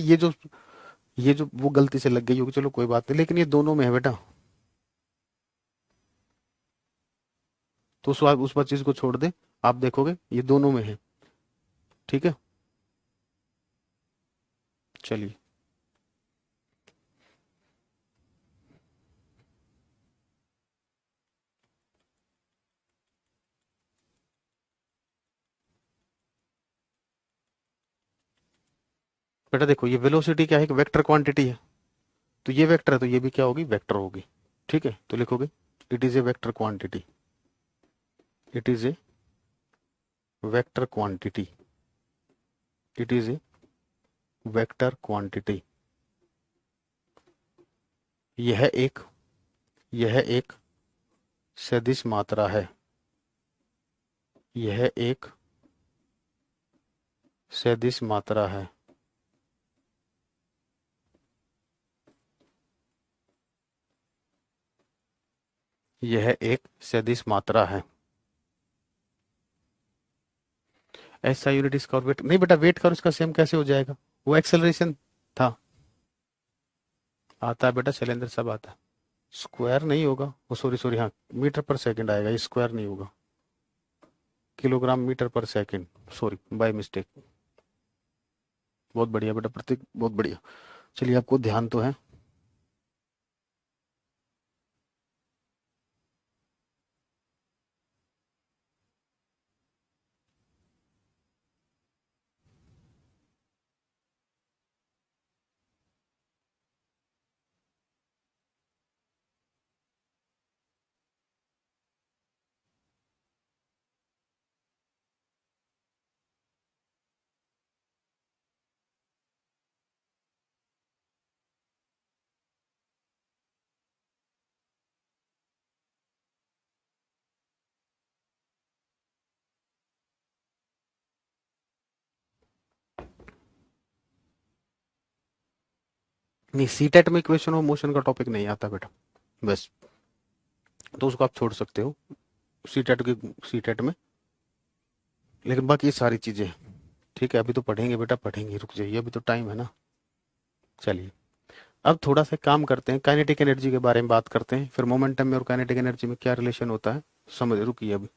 ये जो वो गलती से लग गई होगी, चलो कोई बात नहीं, लेकिन ये दोनों में है बेटा। तो उस बात चीज को छोड़ दे, आप देखोगे ये दोनों में है। ठीक है, चलिए। बेटा देखो, ये वेलोसिटी क्या है, एक वेक्टर क्वांटिटी है, तो ये वेक्टर है तो ये भी क्या होगी, वेक्टर होगी। ठीक है, तो लिखोगे it is a vector quantity, it is a vector quantity, it is a vector quantity. यह एक यह एक सदिश मात्रा है, यह एक सदिश मात्रा है। यह एक सदिश मात्रा है। ऐसा यूनिट इसका और वेट नहीं बेटा, वेट का और इसका सेम कैसे हो जाएगा, वो एक्सेलरेशन था। आता है बेटा, सिलेंडर सब आता है। स्क्वायर नहीं होगा वो, सॉरी सॉरी, हाँ मीटर पर सेकंड आएगा, ये स्क्वायर नहीं होगा, किलोग्राम मीटर पर सेकंड, सॉरी बाय मिस्टेक। बहुत बढ़िया बेटा प्रतीक, बहुत बढ़िया। चलिए, आपको ध्यान तो है। नहीं, सीटेट में इक्वेशन ऑफ मोशन का टॉपिक नहीं आता बेटा, बस, तो उसको आप छोड़ सकते हो सीटेट में, लेकिन बाकी ये सारी चीजें हैं। ठीक है, अभी तो पढ़ेंगे बेटा, पढ़ेंगे, रुक जाइए, अभी तो टाइम है ना। चलिए, अब थोड़ा सा काम करते हैं, काइनेटिक एनर्जी के बारे में बात करते हैं, फिर मोमेंटम में और काइनेटिक एनर्जी में क्या रिलेशन होता है, समझ, रुकिए अभी।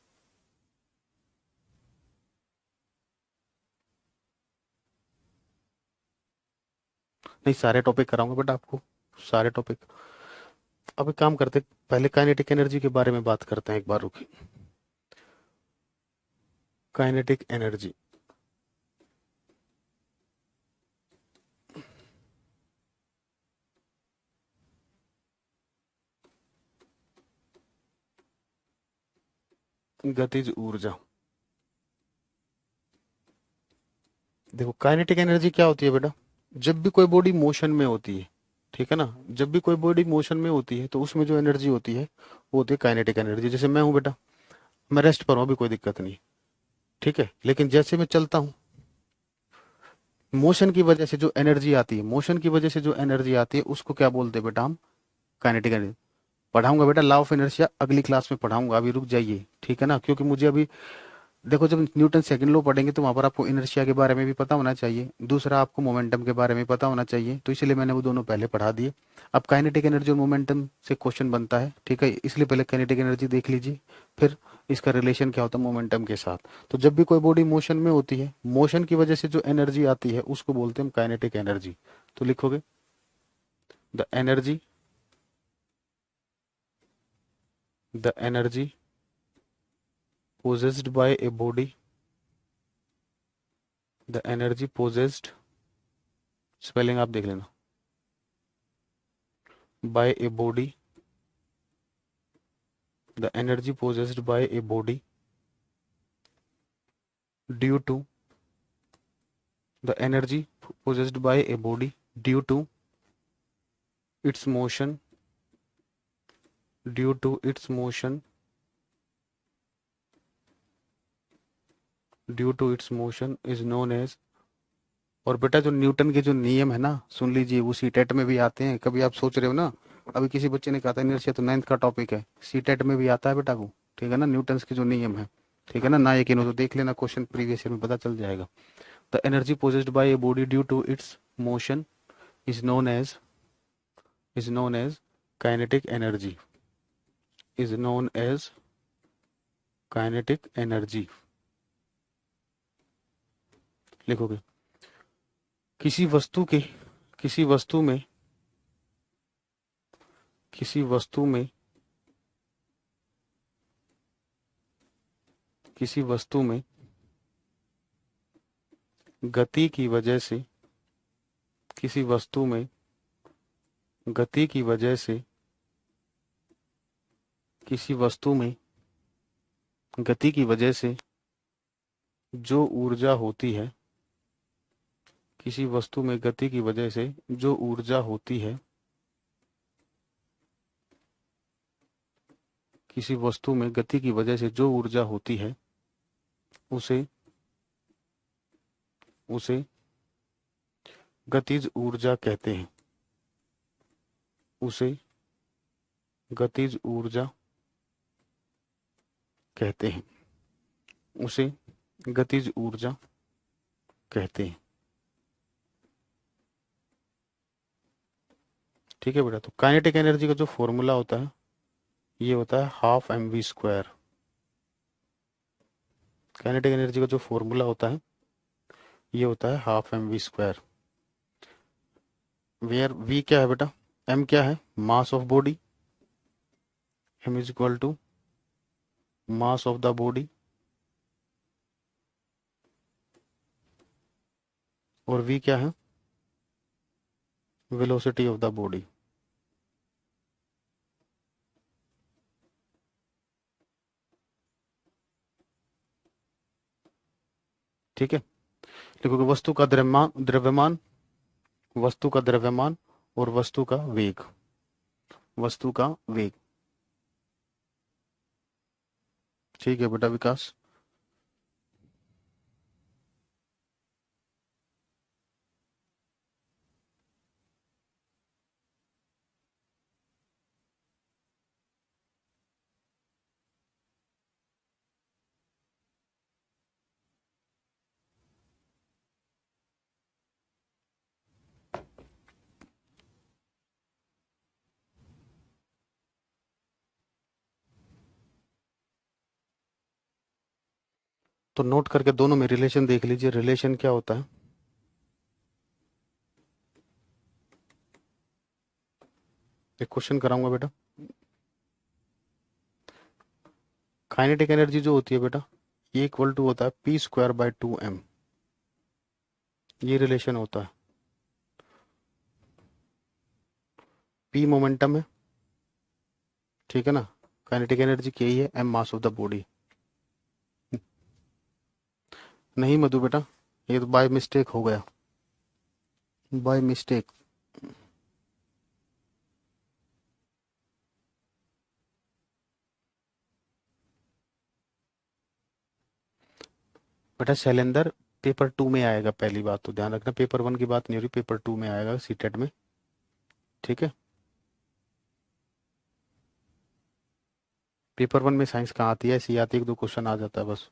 नहीं, सारे टॉपिक कराऊंगा बेटा आपको, सारे टॉपिक। अब एक काम करते हैं, पहले काइनेटिक एनर्जी के बारे में बात करते हैं, एक बार रुकिए। काइनेटिक एनर्जी, गतिज ऊर्जा। देखो काइनेटिक एनर्जी क्या होती है बेटा, जब भी कोई बॉडी मोशन में होती है, ठीक है ना, जब भी कोई बॉडी मोशन में होती है तो उसमें जो एनर्जी होती है वो होती है काइनेटिक एनर्जी। जैसे मैं हूँ बेटा, मैं रेस्ट पर हूँ, अभी कोई दिक्कत नहीं, ठीक है, लेकिन जैसे मैं चलता हूँ, मोशन की वजह से जो एनर्जी आती है, मोशन की वजह से जो एनर्जी आती है उसको क्या बोलते हैं बेटा हम, काइनेटिक एनर्जी। पढ़ाऊंगा बेटा लॉ ऑफ इनर्शिया अगली क्लास में पढ़ाऊंगा, अभी रुक जाइए, ठीक है ना, क्योंकि मुझे अभी देखो जब न्यूटन सेकंड लॉ पढ़ेंगे तो वहां पर आपको इनर्शिया के बारे में भी पता होना चाहिए, दूसरा आपको मोमेंटम के बारे में पता होना चाहिए, तो इसलिए मैंने वो दोनों पहले पढ़ा दिए। अब काइनेटिक एनर्जी और मोमेंटम से क्वेश्चन बनता है, ठीक है, इसलिए पहले काइनेटिक एनर्जी देख लीजिए, फिर इसका रिलेशन क्या होता है मोमेंटम के साथ। तो जब भी कोई बॉडी मोशन में होती है, मोशन की वजह से जो एनर्जी आती है उसको बोलते हैं हम काइनेटिक एनर्जी। तो लिखोगे the energy possessed by a body, the energy possessed, spelling आप देख लेना, by a body, the energy possessed by a body due to, the energy possessed by a body due to its motion, due to its motion, due to its motion is known as। और बेटा जो Newton के जो नियम है ना, सुन लीजिए, वो सी टेट में भी आते हैं, कभी आप सोच रहे हो ना, अभी किसी बच्चे ने कहा था इनर्शिया तो 9th का टॉपिक है, सी टेट में भी आता है बेटा वो, ठीक है ना, न्यूटन के जो नियम है, ठीक है ना यकीन हो तो देख लेना, क्वेश्चन प्रीवियस ईयर में पता चल जाएगा। The energy possessed by a body due to its motion is known as, is known as kinetic energy, is known as kinetic energy. लिखोगे किसी वस्तु के, किसी वस्तु में, किसी वस्तु में, किसी वस्तु में गति की वजह से, किसी वस्तु में गति की वजह से, किसी वस्तु में गति की वजह से जो ऊर्जा होती है, किसी वस्तु में गति की वजह से जो ऊर्जा होती है, किसी वस्तु में गति की वजह से जो ऊर्जा होती है उसे, उसे गतिज ऊर्जा कहते हैं, उसे गतिज ऊर्जा कहते हैं, उसे गतिज ऊर्जा कहते हैं, ठीक है बेटा। तो काइनेटिक एनर्जी का जो फॉर्मूला होता है ये होता है half m v square. Kinetic energy का जो फॉर्मूला होता है ये होता है half m v square, where v क्या है बेटा, एम क्या है, mass of body, m is equal to mass of the body, और वी क्या है, वेलोसिटी ऑफ द बॉडी, ठीक है। लिखोगे वस्तु का द्रव्यमान, द्रव्यमान, वस्तु का द्रव्यमान और वस्तु का वेग, वस्तु का वेग, ठीक है बेटा विकास। तो नोट करके दोनों में रिलेशन देख लीजिए, रिलेशन क्या होता है, एक क्वेश्चन कराऊंगा बेटा। काइनेटिक एनर्जी जो होती है बेटा ये इक्वल टू होता है पी स्क्वायर बाय 2m, ये रिलेशन होता है। पी मोमेंटम है, ठीक है ना, काइनेटिक एनर्जी क्या ही है, m mass of the body. नहीं मधु बेटा, ये तो बाय मिस्टेक हो गया, बाय मिस्टेक। बेटा शैलेंद्र, पेपर 2 में आएगा, पहली बात तो ध्यान रखना, पेपर 1 की बात नहीं हो रही, पेपर 2 में आएगा सीटेट में, ठीक है। पेपर 1 में साइंस कहाँ आती है, ऐसी आती है, एक दो क्वेश्चन आ जाता है बस।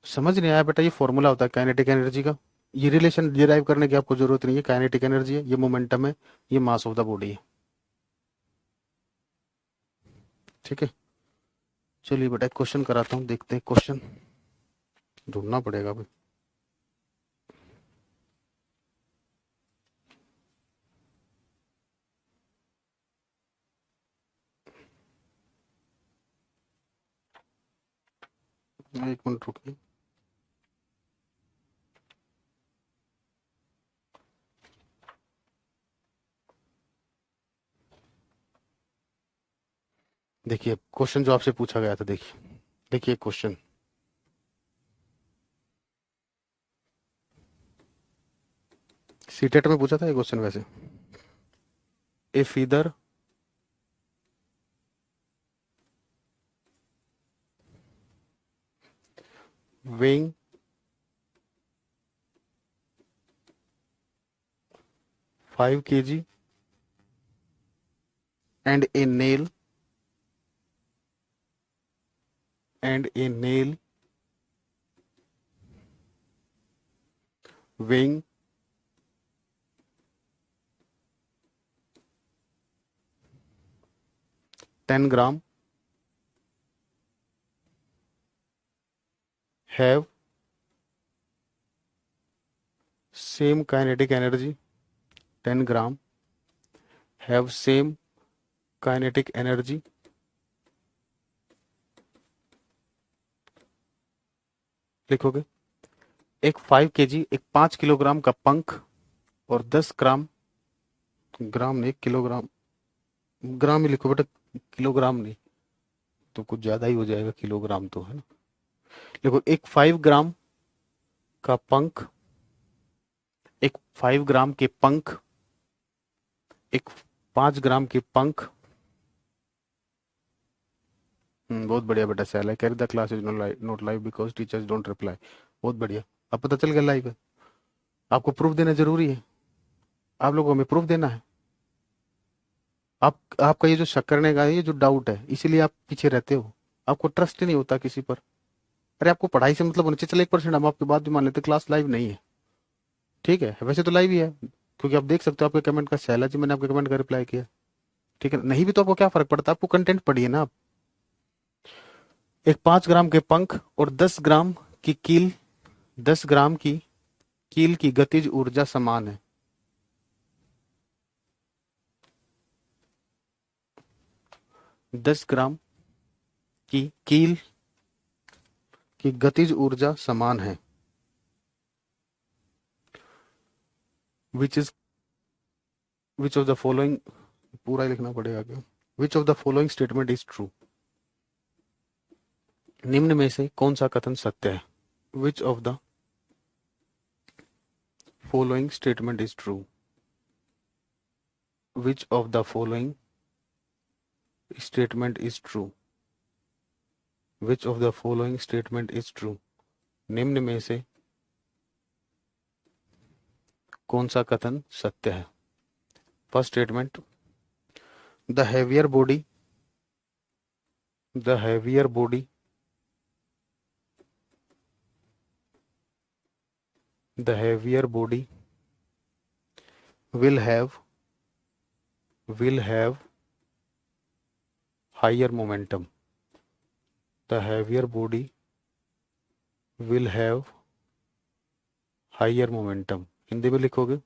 समझ नहीं आया बेटा, ये फॉर्मूला होता है काइनेटिक एनर्जी का, ये रिलेशन डिराइव करने की आपको जरूरत नहीं है। काइनेटिक एनर्जी है, ये मोमेंटम है, ये मास ऑफ द बॉडी है, ठीक है। चलिए बेटा एक क्वेश्चन कराता हूँ, देखते हैं क्वेश्चन, ढूंढना पड़ेगा अभी। एक मिनट रुकिए। देखिए क्वेश्चन जो आपसे पूछा गया था, देखिए देखिए क्वेश्चन, सीटेट में पूछा था ये क्वेश्चन वैसे। इफ इधर weighing 5 kg and a nail weighing 10 gram have same kinetic energy, 10 gram have same kinetic energy, लिखोगे। एक 5 kg, एक 5 किलोग्राम का पंख और 10 ग्राम, ग्राम नहीं किलोग्राम, ग्राम ही लिखो बेटा, किलोग्राम नहीं तो कुछ ज्यादा ही हो जाएगा, किलोग्राम तो है ना। देखो एक 5 ग्राम का पंख, एक 5 ग्राम के पंख, एक 5 ग्राम के पंख। बहुत बढ़िया बेटा, सैल है, carry the class is not live because teachers don't reply. बहुत बढ़िया, अब पता चल गया लाइव है। आपको प्रूफ देना जरूरी है, आप लोगों को हमें प्रूफ देना है। आप आपका ये जो शक करने का, ये जो डाउट है, इसीलिए आप पीछे रहते हो, आपको ट्रस्ट ही नहीं होता किसी पर। अरे आपको पढ़ाई से मतलब होना चाहिए। चलो 1% हम आपकी बात भी मान लेते, क्लास लाइव नहीं है, ठीक है, वैसे तो लाइव ही है, क्योंकि आप देख सकते हो आपके कमेंट का, शैला जी मैंने आपके कमेंट का रिप्लाई किया, ठीक है। नहीं भी तो आपको क्या फर्क पड़ता है, आपको कंटेंट पढ़िए ना आप। एक 5 ग्राम के पंख और 10 ग्राम की कील, 10 ग्राम की कील की गतिज ऊर्जा समान है। 10 ग्राम की कील की गतिज ऊर्जा समान है, which is which of the following, पूरा ही लिखना पड़ेगा क्या, which of the following statement is true, निम्न में से कौन सा कथन सत्य है। Which of the following statement is true, which of the following statement is true, which of the following statement is true, निम्न में से कौन सा कथन सत्य है। First statement, the heavier body, the heavier body, the heavier body will have higher momentum, the heavier body will have higher momentum। Hindi में लिखोगे,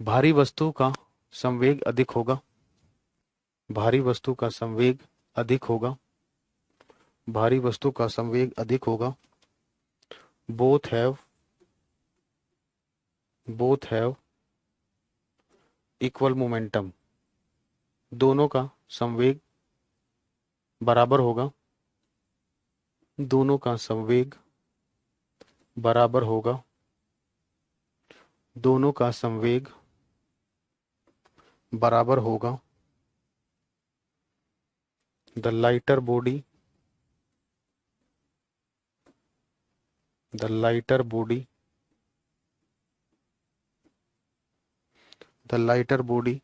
भारी वस्तु का संवेग अधिक होगा, भारी वस्तु का संवेग अधिक होगा, भारी वस्तु का संवेग अधिक होगा। both have equal momentum, दोनों का संवेग बराबर होगा। दोनों का संवेग बराबर होगा, दोनों का संवेग बराबर होगा। The lighter body, the lighter body, the lighter body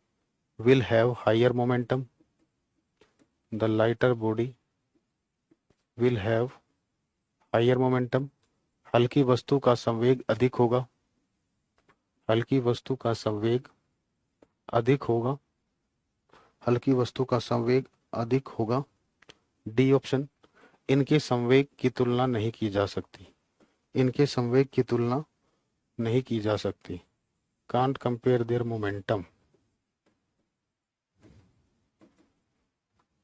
will have higher momentum, the lighter body will have higher momentum। हल्की वस्तु का संवेग अधिक होगा, हल्की वस्तु का संवेग अधिक होगा, हल्की वस्तु का संवेग अधिक होगा। डी ऑप्शन, इनके संवेग की तुलना नहीं की जा सकती, इनके संवेग की तुलना नहीं की जा सकती। Can't compare there momentum.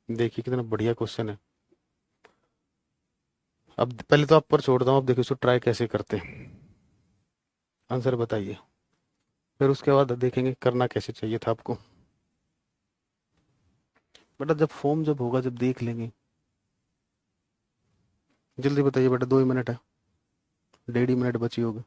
देखिए कितना बढ़िया क्वेश्चन है। अब पहले तो आप पर छोड़ता हूँ, अब देखिए इसको ट्राई कैसे करते हैं, आंसर बताइए, फिर उसके बाद देखेंगे करना कैसे चाहिए था आपको। बेटा जब फॉर्म जब होगा जब देख लेंगे। जल्दी बताइए बेटा, 2 ही मिनट है, 1.5 मिनट बची होगी।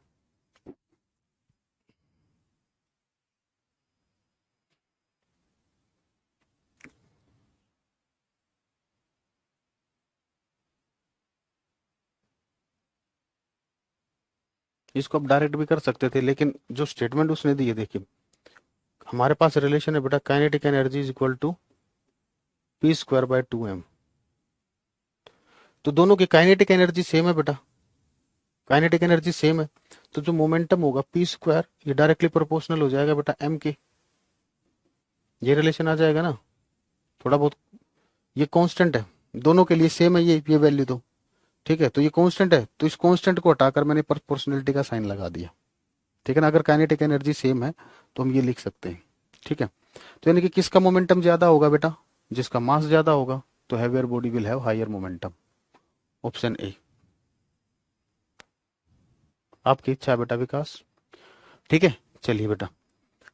इसको आप डायरेक्ट भी कर सकते थे, लेकिन जो स्टेटमेंट उसने दी है देखिए, हमारे पास रिलेशन है बेटा, kinetic energy is equal to p² / 2m। तो दोनों की काइनेटिक एनर्जी सेम है बेटा, काइनेटिक एनर्जी सेम है, तो जो मोमेंटम होगा p², ये डायरेक्टली प्रोपोर्शनल हो जाएगा बेटा m के। ये रिलेशन आ जाएगा ना थोड़ा बहुत। ये कांस्टेंट है, दोनों के लिए सेम है ये वैल्यू तो, ठीक है। तो ये कांस्टेंट है, तो इस कांस्टेंट को हटाकर मैंने प्रोपोर्शनलिटी का साइन लगा दिया, ठीक है ना। अगर काइनेटिक एनर्जी सेम है तो हम ये लिख सकते हैं, ठीक है। तो यानी कि किसका मोमेंटम ज्यादा होगा बेटा, जिसका मास ज्यादा होगा, तो heavier body will have higher momentum. Option A. आपकी इच्छा है बेटा विकास, ठीक है। चलिए बेटा,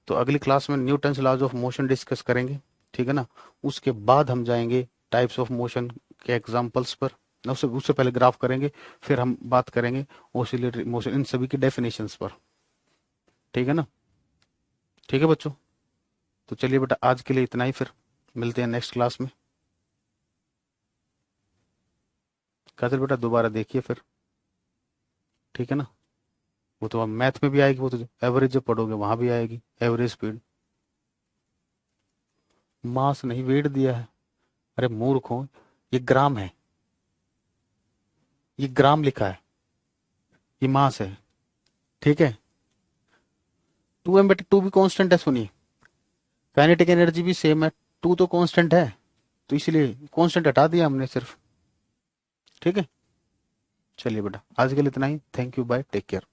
तो अगली क्लास में Newton's laws of motion discuss करेंगे, ठीक है ना। उसके बाद हम जाएंगे टाइप्स ऑफ मोशन के एग्जांपल्स पर, उससे उससे पहले ग्राफ करेंगे, फिर हम बात करेंगे ऑसिलेटरी मोशन, इन सभी की डेफिनेशंस पर, ठीक है ना। ठीक है बच्चों, तो चलिए बेटा आज के लिए इतना ही, फिर मिलते हैं नेक्स्ट क्लास में। काजल बेटा दोबारा देखिए फिर, ठीक है ना। वो तो अब मैथ में भी आएगी, वो तो एवरेज जब पढ़ोगे वहां भी आएगी, एवरेज स्पीड। मास नहीं वेट दिया है, अरे मूर्ख हो, ये ग्राम है, ये ग्राम लिखा है, ये मास है, ठीक है। 2m बेटा, 2 भी कांस्टेंट है, सुनिए काइनेटिक एनर्जी भी सेम है, 2 तो कांस्टेंट है, तो इसलिए कांस्टेंट हटा दिया हमने सिर्फ, ठीक है। चलिए बेटा आज के लिए इतना ही, thank you, bye, take care.